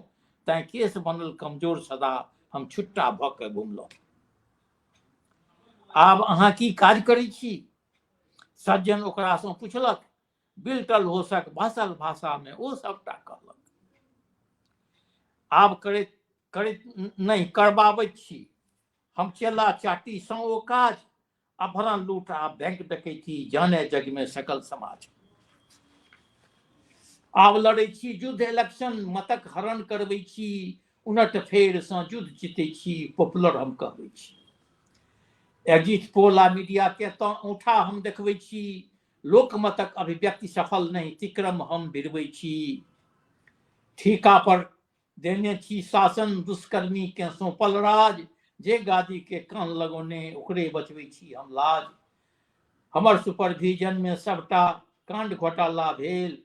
तैं केस बनल कमजोर सदा, हम छुट्टा भऽ के घुमलहुं। आब अहाँ की काज करै छी, सज्जन ओकरा सँ पुछलक। बिल्टल होशक भाषल भाषा में ओ सबटा कहलक। आब करैत नहीं करबाबैत छी हम चेला चाटी सँ ओ काज, अपहरण लूट आ बैंक डकैती जाने जग में सकल समाज। आब लड़ै छी युद्ध इलेक्शन, मतक हरण करबै छी, उनट फेर सँ युद्ध जीतै छी, पॉपुलर हम कहबै छी। एग्जिट पोल आ मीडिया के तो औंठा हम देखबै छी, लोकमतक अभिव्यक्ति सफल नहीं तिक्रम हम बिरबै छी। ठीका पर देने छी शासन, दुष्कर्मी के सौंपल राज, जे गादी के कान लगौने ओकरे बचबै छी हम लाज। हमर सुपरविजन में सबटा कांड घोटाला भेल,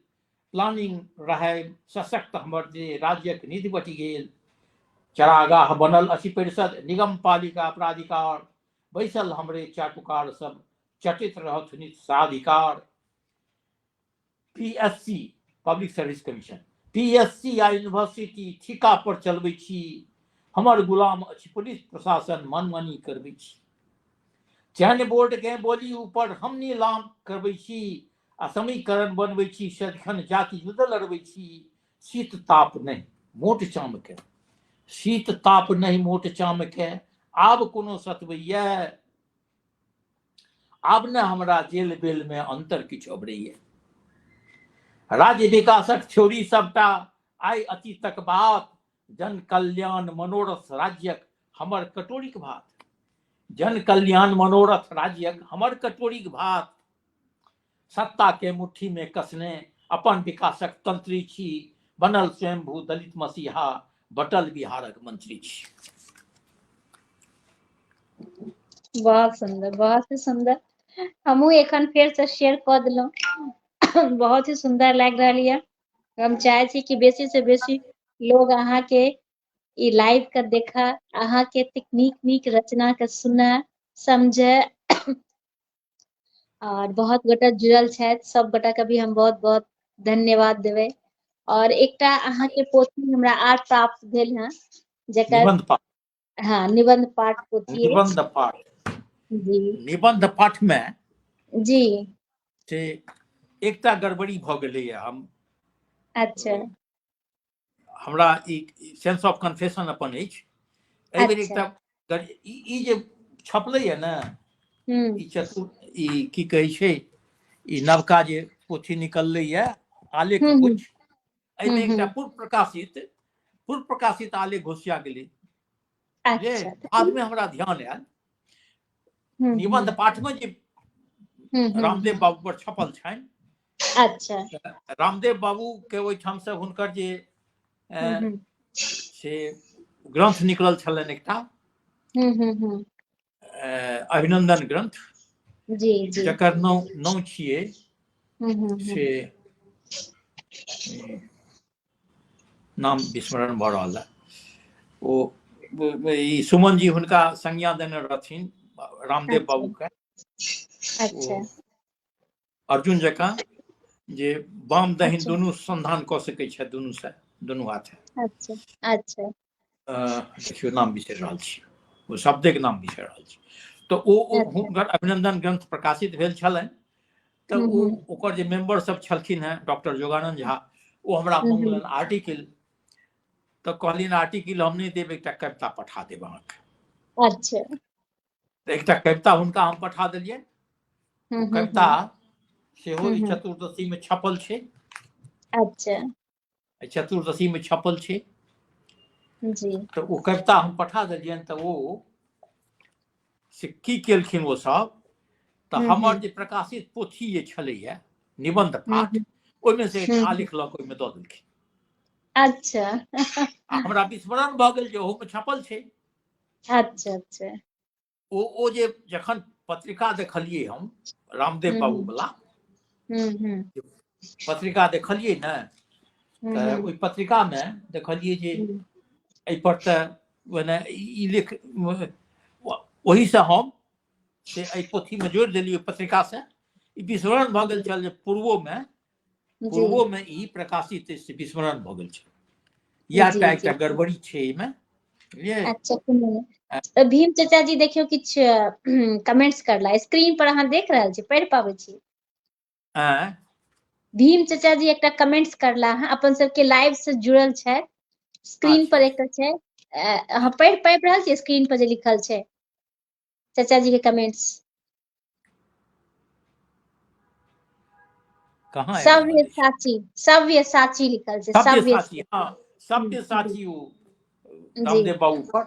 प्लानिंग रहे सशक्त हमर जे राज्यक निधि बटि गेल। चरागाह बनल अछि परिषद, निगम पालिका प्राधिकार, बैसल हमरे चाटुकार सब, चटित रहत नित साधिकार। PSC public service commission, PSC आ यूनिवर्सिटी ठीका पर चलबै छी, हमर गुलाम अछि पुलिस प्रशासन, मनमानी करबै छी। चयन बोर्ड के बोली ऊपर हम नीलाम करबै छी, आ समीकरण बनबै छी, सदखन जाति युद्ध लड़बै छी। शीत ताप नहीं मोट चाम के, शीत ताप नहीं मोट चाम के, आब कोनो सतबैया, आब न हमरा जेल बेल में अंतर किछु अबरैया। राज्य विकासक थ्योरी सबटा आइ अतीतक बात, जन कल्याण मनोरथ राज्यक हमर कटोरीक भात। जन कल्याण मनोरथ राज्यक हमर कटोरीक भात, सत्ता के मुट्ठी में कसने अपन विकासक तंत्री छी, बनल स्वयंभू दलित मसीहा, बटल बिहारक मंत्री छी। बहुत सुंदर, बहुत ही सुंदर। हमहू एखन फेर से शेयर कऽ देलहुं, बहुत ही सुंदर लागि रहल ये। हम चाहे छी कि बेसी से बेसी लोग अहाँ के ई लाइव के देखा, अहाँ के एतेक नीक रचना के सुना समझे और बहुत गोटा जुड़ल छथि, सब गोटा के भी हम बहुत बहुत धन्यवाद देबै। और एकटा अहाँ के पोथी हमरा आर प्राप्त भेल हैं जेकर निबंध पाठ, हाँ निबंध पाठ पोथी निबंध पाठ, जी निबंध पाठ में जी से एकटा गड़बड़ी भ गेलै है। हम अच्छा हमरा ई सेंस ऑफ कन्फेशन अपन अछि। एहि बेर अच्छा एकटा ई जे छपलै है ना, ई ई की कहै छै, ई नवका जे पोथी निकललै है आलेख गुच्छ, एहिमे एकटा पूर्व प्रकाशित आलेख घोषिया गेलै जे अच्छा बाद में हमरा ध्यान आयल निबंध पाठ में जे रामदेव बाबू पर छपल छनि। अच्छा रामदेव बाबू के ओहिठाम से हुनकर जे से ग्रंथ निकलल छलनि एकटा अभिनंदन ग्रंथ, जी जी जकर नाम छियै से नाम विस्मरण भऽ रहल है। ओ ई सुमन जी हुनका संज्ञा देने रहथिन रामदेव बाबू के। अच्छा अर्जुन जकाँ जे वाम दहिन अच्छा दुनू संधान कऽ सकै छै, दुनू से दुनू हाथे। अच्छा अच्छा देखियौ नाम बिसरि रहल छी, ओ शब्दक नाम बिसरि रहल छी। तऽ ओ हुनकर अभिनंदन ग्रंथ प्रकाशित भेल छलनि। तऽ ओकर जे मेंबर सब छलखिन हैं डॉक्टर योगानंद झा, ओ हमरा मंगलनि आर्टिकल। तऽ कहलिन आर्टिकल हम नहीं देब, एकटा कविता पठा देब अहाँके। अच्छा तऽ एकटा कविता हुनका हम पठा देलियै। ओ कविता सेहो ई चतुर्दशी में छपल छै। अच्छा चतुर्दशी में छपल छै। जी तऽ ओ कविता हम पठा देलियनि। तऽ ओ से की केलखिन ओ सब, तऽ हमर जे प्रकाशित पोथी जे छलैया निबंध पाठ, ओहिमे से एकटा आलेख लऽ कऽ ओहिमे दऽ देलखिन। अच्छा आ हमरा विस्मरण भऽ गेल जे ओहोमे छपल छै। अच्छा अच्छा ओ जे जखन पत्रिका देखलियै हम रामदेव बाबू वला पत्रिका देखलियै ने, तऽ ओहि पत्रिका में देखलियै जे एहिपर तऽ मने ई लेख ओही से हम से एहि पोथी में जोड़ि देलियै पत्रिका से। ई विस्मरण भऽ गेल छल जे पूर्वो में ई प्रकाशित से विस्मरण भऽ गेल छल। इएह जी टा जी एकटा गड़बड़ी छै एहिमे, बुझलियै। अच्छा भीम चाचा जी देखियो किछ कमेंट्स करला, स्क्रीन पर अहाँ देख रहल छी, पढ़ि पाबै छी? भीम चाचा जी एकटा कमेंट्स करला हैं, अपन सबके लाइव से जुड़ल छै, स्क्रीन पर एकटा छै, अहाँ पढ़ि रहल छियै स्क्रीन पर जे लिखल छै चाचा जी के कमेंट्स? कहाँ आबि रहल अछि? सव्य साची लिखल छै, सव्यसाची, हाँ सव्यसाची ओ जी रामदेव बाबू पर।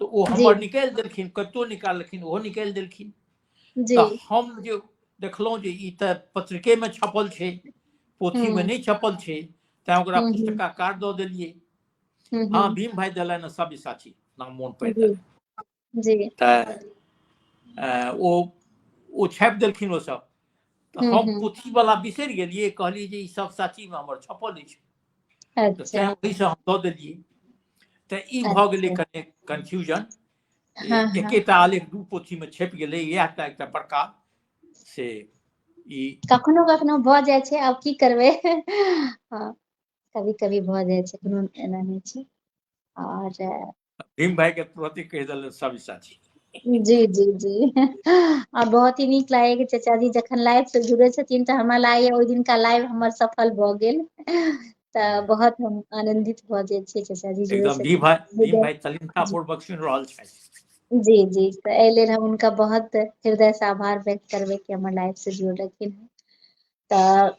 तो ओ जी हमर निकालि देलखिन, कवितो निकाललखिन, ओहो निकालि देलखिन। जी तऽ हम जे देखलहुँ जे ई तऽ पत्रिके में छपल छै, पोथी में नहीं छपल छै, तैं ओकरा पुस्तकाकार दऽ देलियै। हाँ भीम भाई देलनि सव्यसाची, नाम मोन पड़ि जी देलनि। जी तऽ ओ छापि देलखिन ओ सब। तऽ हम पोथी वाला बिसरि गेलियै, कहलियै जे ई सव्यसाची में हमर छपल अछि। तऽ अच्छा तैं ओहिसँ हम दऽ देलियै। तऽ ई भऽ गेलै अच्छा कनि कन्फ्यूजन। हाँ हाँ एकेटा आलेख दू पोथी में छपि गेलै, इएह टा एकटा बड़का से ई कखनो कखनो भऽ जाइ छै, आब की करबै। हाँ कभी कभी भऽ जाइ छै, कोनो एना नहि छै। और भीम भाई के तुरंते कहि देलनि सव्यसाची। जी जी जी आ बहुत ही नीक लागै कि चाचा जी जखन लाइव से जुड़े छथिन तऽ हमरा लागैया ओहि दिनका लाइव हमर सफल भऽ गेल। तऽ बहुत हम आनंदित भऽ जाइ छियै चाचा जी जुड़े एकदम भीम छथिन। भाई तल्लीनता पूर्वक सुनि रहल छथि। जी जी तऽ एहि लेल हम हुनका बहुत हृदय से आभार व्यक्त करबै कि हमर लाइफ से जुड़ रहलखिन। तऽ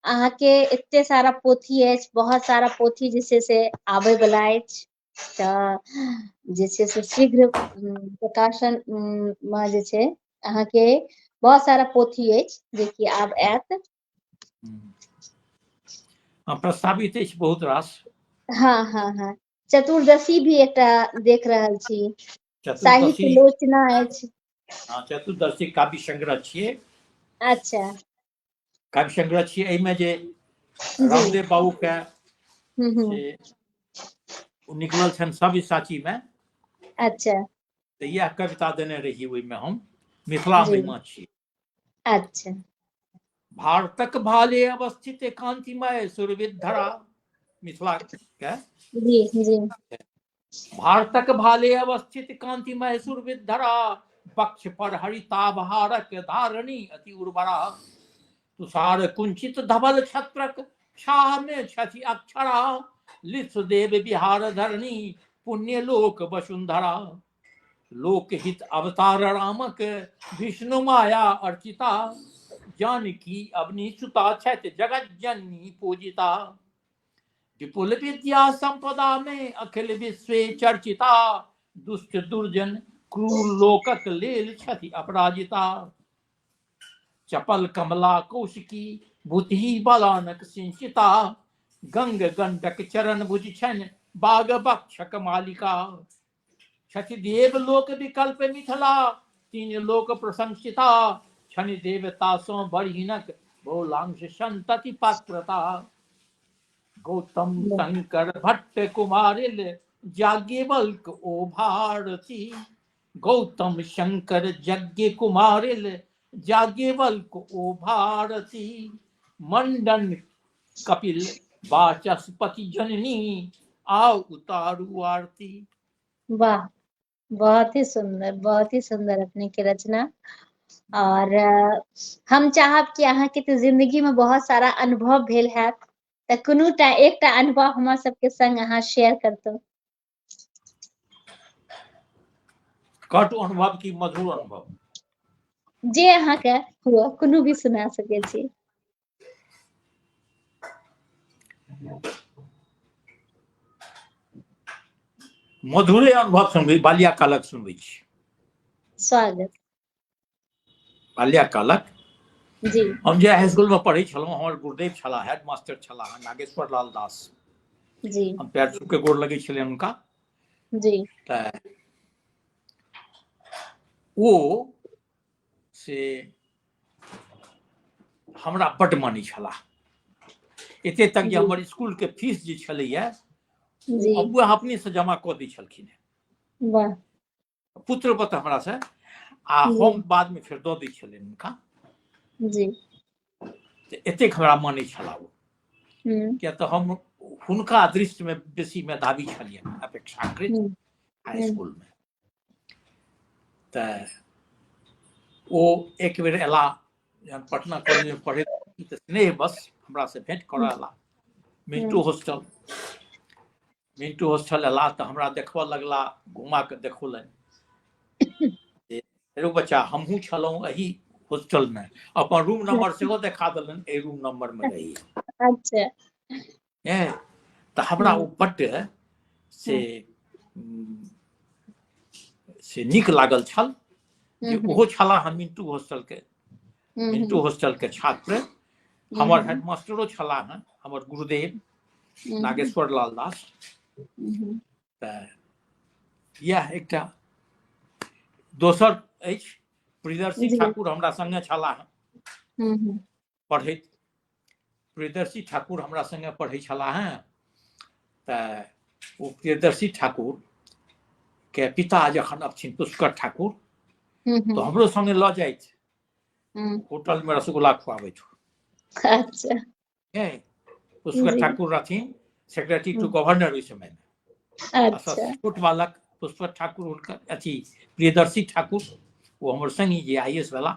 अहाँके एते सारा पोथी अछि, बहुत सारा पोथी जे छै से आबय वला अछि। तऽ जे छै से शीघ्र प्रकाशन में जे छै अहाँके बहुत सारा पोथी अछि जेकि आब आयत। प्रस्तावित अछि बहुत रास। हाँ हाँ हाँ चतुर्दशी भी एकटा देख रहल छी, साहित्य लोचना अछि। हाँ चतुर्दशी काव्य संग्रह छियै। अच्छा काव्य संग्रह छियै, एहिमे जे जी रामदेव बाबू के से निकलल छन सब साची में। अच्छा तो यह कविता देने रही हुई में हम मिथिला जी में छी। अच्छा भारतक भाले अवस्थित कांतिमय सुरविद धरा, मिथिला के जी जी भारतक भाले अवस्थित कांतिमय सुरविद धरा, पक्ष पर हरिताभहारक धारणी अति उर्वरा, तुषार कुंचित धवल छत्रक छाह में छथि अक्षरा, लित्स देव बिहार धरणी पुण्य लोक वसुंधरा, लोकहित अवतार रामक विष्णु माया अर्चिता, जानकी अवनी सुता छथि जगत जननी पूजिता, विपुल विद्या संपदा में अखिल विश्व चर्चिता, दुष्ट दुर्जन क्रूर लोकक लेल छथि अपराजिता, चपल कमला कौशिकी बुद्धि बलानक सिंचिता, गंग गंडक चरण भुज छन बाग बक्षक मालिका, छठि देव लोक विकल्प मिथिला तीन लोक प्रशंसिता, छनि देवता सो बरहिनक बहुलांश संतति पात्रता, गौतम शंकर भट्ट कुमारिल याज्ञवल्क ओ भारती, गौतम शंकर यज्ञ कुमारिल याज्ञवल्क ओ भारती, मंडन कपिल वाचस्पति जननी आओ उतारू आरती। वाह, बहुत ही सुंदर अपने के रचना। और हम चाहब कि अहाँ के तो जिंदगी में बहुत सारा अनुभव भेल हैत, त कुनूटा एकटा अनुभव हमरा सबके संग अहाँ शेयर करतौ। कटु अनुभव की मधुर अनुभव? जे अहाँ के हुआ कुनू भी सुना सके छी। मधुरे अनुभव सुनबै, बाल्याकालक सुनबै छी। स्वागत। बाल्याकालक जी हम जे हाई स्कूल में पढ़ै छलहुँ, हमर गुरुदेव छलाह, हेड मास्टर छलाह नागेश्वर लाल दास जी हम पैर छू के गोर लगै छलियनि हुनका। जी तऽ ओ से हमरा बड्ड मानै छलाह, एते तक जे जी हमर स्कूल के फीस जे छलैया जी ओ अबुआ अपने से जमा कऽ दै छलखिन, वाह पुत्रवत हमरा से, आ जी हम बाद में फेर दऽ दै छलियनि हुनका। जी तऽ एतेक हमरा मानै छलाह ओ, किया तऽ हम हुनका दृष्टि में बेसी मेधावी छलियनि अपेक्षाकृत हाई स्कूल में। तऽ ओ एक बेर एला पटना कॉलेज में पढ़े, तऽ स्नेह बस हमरा से भेंट करऽ एला मिंटू हॉस्टल। मिंटू हॉस्टल एला तऽ हमरा देखबऽ लगला, घुमा के देखौलनि, रो बच्चा हमहूँ छलहुँ एही हॉस्टल में, अपन रूम नंबर सेहो देखा देलनि, एहि रूम नंबर में रही। अच्छा तऽ हमरा ओ बड्ड से नीक लागल छल जे ओहो छलाह मिंटू हॉस्टल के, मिंटू हॉस्टल के छात्र। हमर हेडमास्टरो छलाह हमर गुरुदेव नागेश्वर लाल दास। तऽ यह एकटा। दोसर अछि प्रियदर्शी ठाकुर हमरा संगे छलाह पढ़ैत, प्रियदर्शी ठाकुर हमरा संगे पढ़ै छलाह। तऽ ओ प्रियदर्शी ठाकुर के पिता जखन अबथिन पुष्कर ठाकुर, तो हमरो संगे लऽ जाइत होटल में रसगुल्ला खुआबैत। अच्छा पुष्कर ठाकुर रहथिन सेक्रेटरी टू गवर्नर ओहि समय में। अच्छा छोट बालक पुष्कर ठाकुर हुनकर अथी प्रियदर्शी ठाकुर वो हमर संगी जे IAS वाला,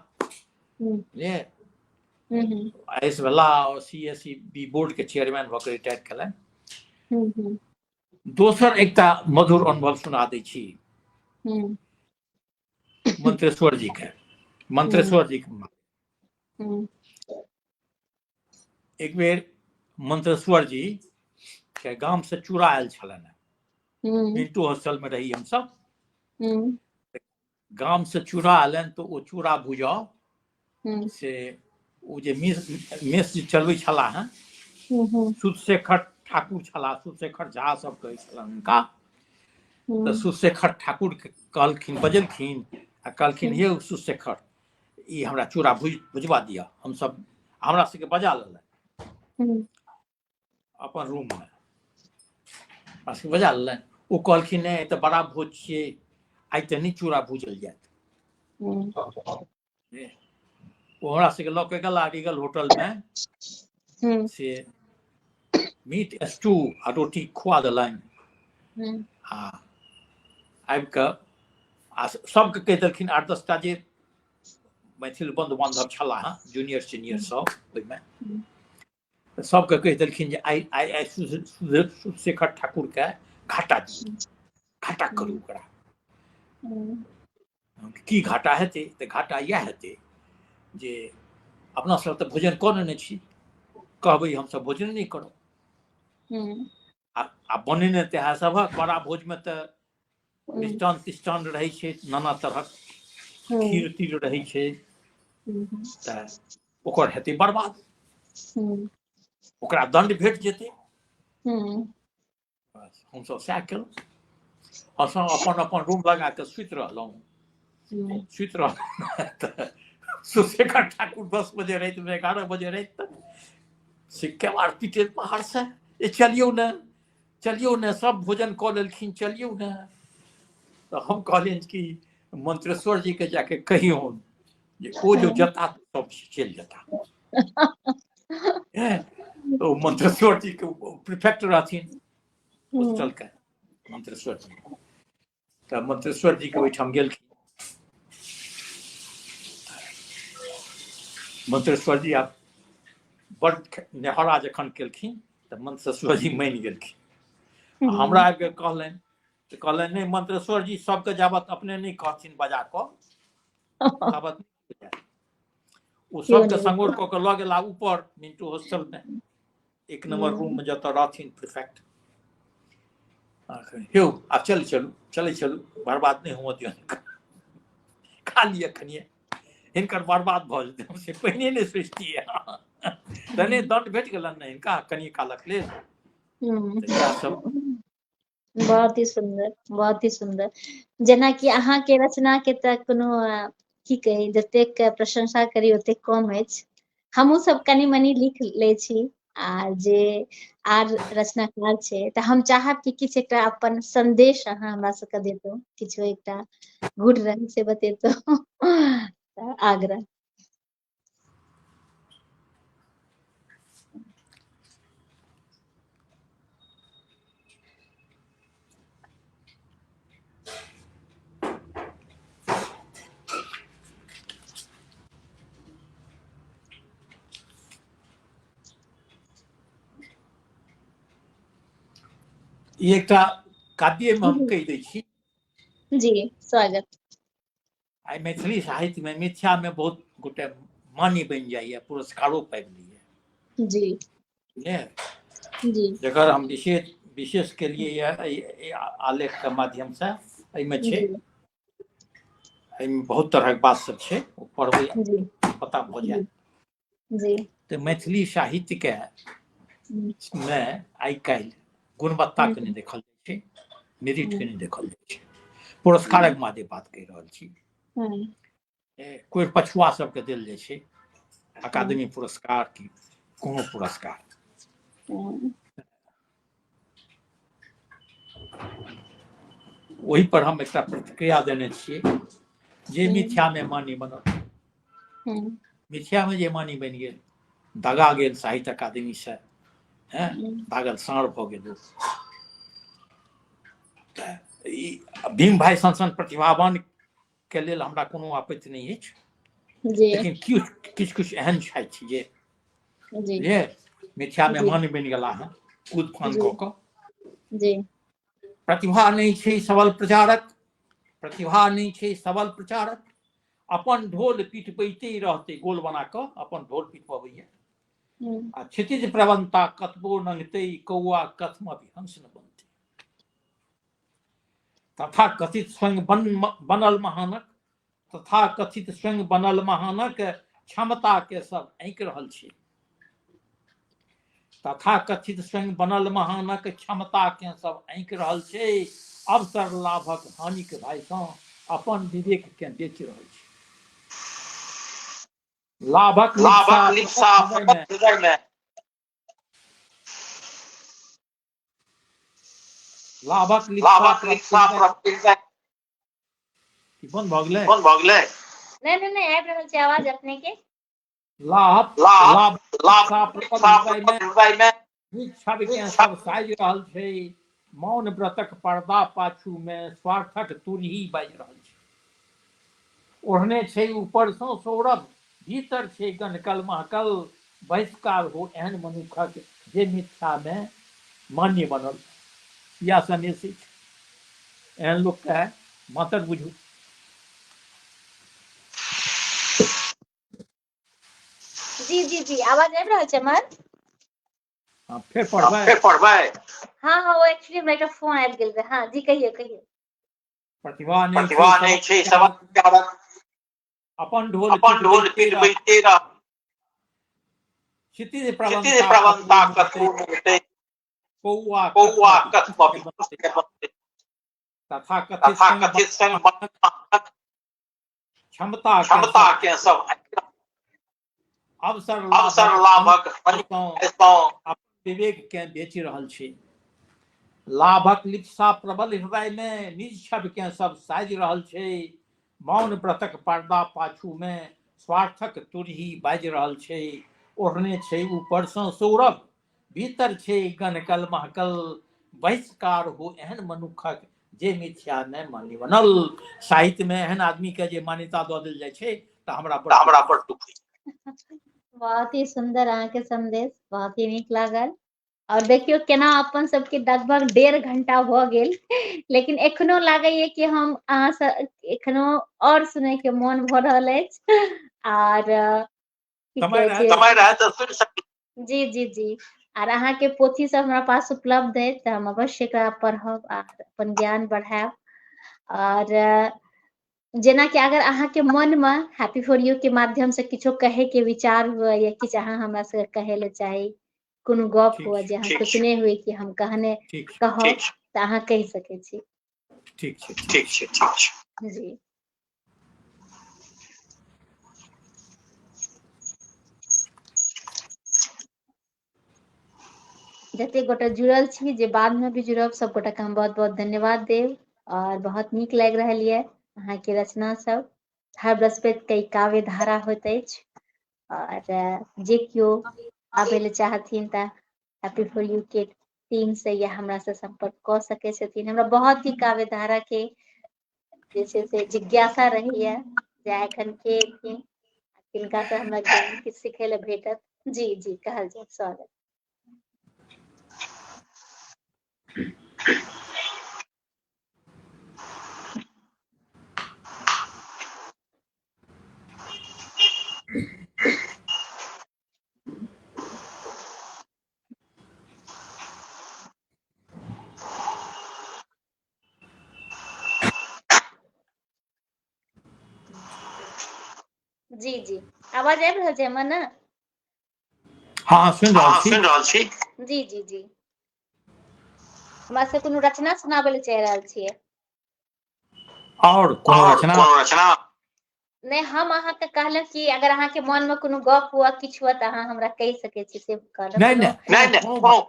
IAS वाला और CSEB बोर्ड के चेयरमैन भऽ के रिटायर केलनि। दोसर एकटा मधुर अनुभव सुना दै छी मंत्रेश्वर जी के। मंत्रेश्वर जी के एक बेर मंत्रेश्वर जी के गाम से चूड़ा आयल छलनि, मिंटू हॉस्टल में रही हम सब, गाम से चूड़ा आयलनि तो ओ चूड़ा भुजाउ से ओ जे मेस जे चलबै छलाह सुदशेखर ठाकुर छलाह, सुदशेखर झा सब कहै छलनि हुनका। तऽ सुदशेखर ठाकुर कहलखिन, बजलखिन आ कहलखिन हे सुदशेखर ई हमरा चूड़ा भुजबा दिअ। हम सब हमरा सबके बजा लेलनि अपन रूम में, बजा लेलनि ओ कहलखिन नहि तऽ बड़ा भोज छियै आइ तऽ नहि चूड़ा भूजल जायत ओ हमरा सबके लऽ के गेला रीगल होटल में से मीट स्टू आ रोटी खुआ देलनि आ आबि कऽ आ सबके कहि देलखिन 8-10 टा जे मैथिल बंधु बांधव छलाह जूनियर सीनियर सब ओहिमे सबके कहि देलखिन जे आइ आइ आइ सुधशेखर ठाकुर के घाटा दियौ घाटा करू ओकरा की घाटा हेतै तऽ घाटा इएह हेतै जे अपना सब तऽ भोजन कऽ लेने छी कहबै हमसब भोजन नहि करब आ बनेने तेहा सभक बड़ा भोजमे तऽ मिष्टान तिष्टान रहै छै नाना तरहक खीर तीर रहै छै तऽ ओकर हेतै बर्बाद ओकरा दंड भेट जेतै हमसब सएह केलहुँ हमसब अपन अपन रूम लगा कऽ सुति रहलहुँ सुति रहलहुँ तऽ सुधशेखर ठाकुर 10 बजे राति में 11 बजे राति तक से केवाड़ पीटे बाहर से चलियौ ने सब भोजन कऽ लेलखिन चलियौ ने तऽ हम कहलियनि कि मंत्रेश्वर जी के जाके कहियौन जे ओ जो जता सब चलि जता तो मंत्रेश्वर जी के प्रिफेक्ट रहथिन हॉस्टल के मंत्रेश्वर जी तऽ मंत्रेश्वर जी के ओहिठाम गेलखिन मंत्रेश्वर जी आब बड़ नेहरा जखन केलखिन तऽ मंत्रेश्वर जी मानि गेलखिन हमरा आबि कऽ कहलनि तऽ कहलनि नहि मंत्रेश्वर जी सबके जाबत अपने नहीं कहथिन बजा कऽ ताबत ओ सबके संगोर कऽ लऽ गेला ऊपर मिंटू हॉस्टल में 1 नंबर रूम में जतऽ रहथिन प्रिफेक्ट यौ आब चलै चलू बर्बाद नहीं हुआ दियौ खा लिअ कनिए हिनकर बर्बाद भऽ जेतै से पहिने नहि सोचतियै तहने दंड भेट गेलनि ने हिनका कनि कालक लेल बहुत ही सुंदर जेनाकि अहाँ के रचना के तऽ कोनो की कही जतेक प्रशंसा करी ओतेक कम अछि हमहूँ सब कनि मनी लिख लै छी आ जे आर रचनाकार छै तऽ हम चाहब कि किछु एकटा अपन संदेश अहाँ हमरा सबके देतौ किछु एकटा गुड रंग से बतेतौ आग्रह एकटा काव्य में हम कहि दै छी जी स्वागत आई मैथिली साहित्य में मिथ्या में बहुत गोटे मान्य बनि जाइए पुरस्कारो पाबि लैए जी जी जकर हम विशेष के लिए आलेख के माध्यम से एहिमे छै एहिमे बहुत तरहक बात सब छै पढ़बै पता भऽ जायत जी तऽ मैथिली साहित्य के में आइ काल्हि गुणवत्ता के नहीं देखल जाय छै मेरिट के नहीं देखल जाय छै पुरस्कारक मादे बात कहि रहल छी कोई पछुआ सबके देल जाइ छै अकादमी पुरस्कार की कोनो पुरस्कार वही पर हम एकटा प्रतिक्रिया देने छियै जे मिथ्या में मानी बनल मिथ्या में जे मानी बनि गेल दगा गेल साहित्य अकादमी से भागल साँड़ भऽ गेल भीम भाई सन प्रतिभावान के लेल हमरा कोनो आपत्ति नहीं अछि लेकिन किछु एहन छथि जे मिथ्या में मान बनि गेला हँ कूद फान कऽ कऽ प्रतिभा नहीं छै सबल प्रचारक अपन ढोल पिटबैते रहते गोल बना कऽ अपन ढोल पिटबैया आ क्षितिज प्रवंता कतबो नंगते कौआ कथम हंस न बनते तथा कथित स्वयं बनल महानक क्षमता के सब आँकि रहल छी तथा कथित स्वयं बनल महानक क्षमता के सब आँकि रहल छै अवसर लाभक हानिक भाइसँ अपन विवेक के बेच रहल छी लाभक लिप्सा लाभक लाभक लिप्सा प्रकृति बंद भ गेलै बंद भ गेलै नहीं आबि रहल छै आवाज अपने के। लाभ लाभ लाभ लाभ प्रबल लिप्सा हृदय में हृदय में छवि के सब साजि रहल छै, मौन व्रतक पर्दा पाछू में स्वार्थक तुरही बाजि रहल छै। ओढ़ने छै ऊपर सँ सौरभ, भीतर छै गनकल महकल, बहिष्कार हो एहन मनुखक जे मिथ्या में मान्य बनल। या सन्यासी एहन लोक के मातर बुझू। जी आवाज आबि रहल छै हमर? फिर पढ़बै? फिर पढ़बै? हाँ वो एक्चुअली हमरा एकटा फोन आबि गेल रहे। हाँ जी कहिए। प्रतिभा नहीं छै सबक अपन ढोल पिटबैते रह। क्षितिज प्रवणता कतहु मिलतै, कौआ कौआ कथवा तथा कथित संग क्षमता के सब अवसर लाभक विवेक के बेचि रहल छै। लाभक लिप्सा प्रबल हृदय में निज छवि के सब साजि रहल छै, मौन व्रतक पर्दा पाछू में स्वार्थक तुरही बाजि रहल छै। ओढ़ने छै ऊपर सँ सौरभ, भीतर छै गनकल महकल, बहिष्कार हो एहन मनुखक जे मिथ्या में मान्य बनल। साहित्य में एहन आदमी के जे मान्यता दऽ देल जाइ छै तऽ हमरा बड़ दुख। बहुत ही सुंदर अहाँ के संदेश, बहुत ही नीक लागल। और देखियो केना अपन सबके लगभग 1.5 घंटा भ गेल, लेकिन एखनो लागैये कि हम अहाँ से एखनो और सुनै के मन भ रहल अछि। और समय रहे तऽ सुनि सकी। जी आर अहाँ के पोथी सब हमरा पास उपलब्ध है तऽ हम अवश्य एकरा पढ़ब आ अपन ज्ञान बढ़ायब। और जेना कि अगर अहाँ के मन में हैप्पी फॉर यू के माध्यम से किछो कहे के विचार हुए या किछ अहाँ हमरा से कहे ले चाही, कोनो गप हुए जे अहाँ सोचने हुए कि हम कहने कहब तऽ अहाँ कहि सकै छी। ठीक छै। जी जते गोटे जुड़ल छी, जे बाद में भी जुड़ब, सब गोटा के हम बहुत बहुत धन्यवाद देव। और बहुत नीक लागि रहल ये अहाँ के रचना सब। हर बृहस्पति के काव्य धारा होइत अछि और जे केओ आबै ले चाहथिन तऽ हैप्पी फॉर यू के टीम से या हमरा से संपर्क कऽ सकै छथिन। हमरा बहुत ही काव्य धारा के जे छै से जिज्ञासा रहैया जे एखन के एथिन किनका से हमरा ज्ञान किछु सिखै ले भेटत। जी कहल जाय। स्वागत। जी आवाज आबि रहल छै हमर ने? हाँ सुनि रहल छी। जी हमरा से कोनो रचना सुनाबै ले चाहि रहल छियै? और कोनो रचना? नहीं, हम अहाँ के कहलहुं कि अगर अहाँ के मन में कोनो गप हुआ किछु हुआ तऽ अहाँ हमरा कहि सकै छी से कहलहुं। नहीं बहुत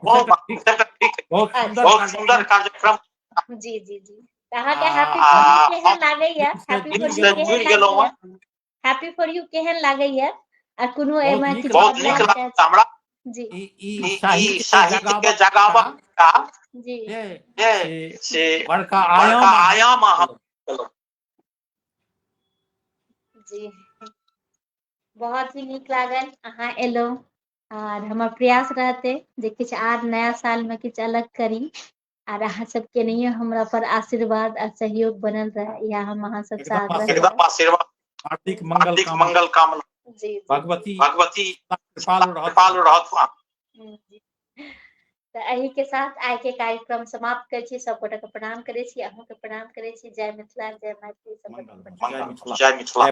सुंदर कार्यक्रम। जी तऽ अहाँ के हैप्पी फॉर यू केहन लागैया? हैप्पी फॉर यू केहन लागैया? हैप्पी फॉर यू केहन लागैया? आ कोनो एमे किछु बदलाव छै? हमरा जी ई साहित्य के जगावक का जी से बड़का आयाम जी बहुत ही नीक लागल अहाँ एलहुं। और हमर प्रयास रहते जे किछु आर नया साल में किछु अलग करी और अहाँ सबके नहियो हमरा पर आशीर्वाद आ सहयोग बनल रहे, या हम अहाँ सबसे आग्रह एकदम आशीर्वाद, हार्दिक मंगल कामना। जी भगवती कृपाल रहत। तऽ एही के साथ आइ के कार्यक्रम समाप्त करै छी। सब गोटे के प्रणाम करै छी, अहूँ के प्रणाम करै छी। जय मिथिला, जय मैथिली। जय मिथिला। जय मिथिला।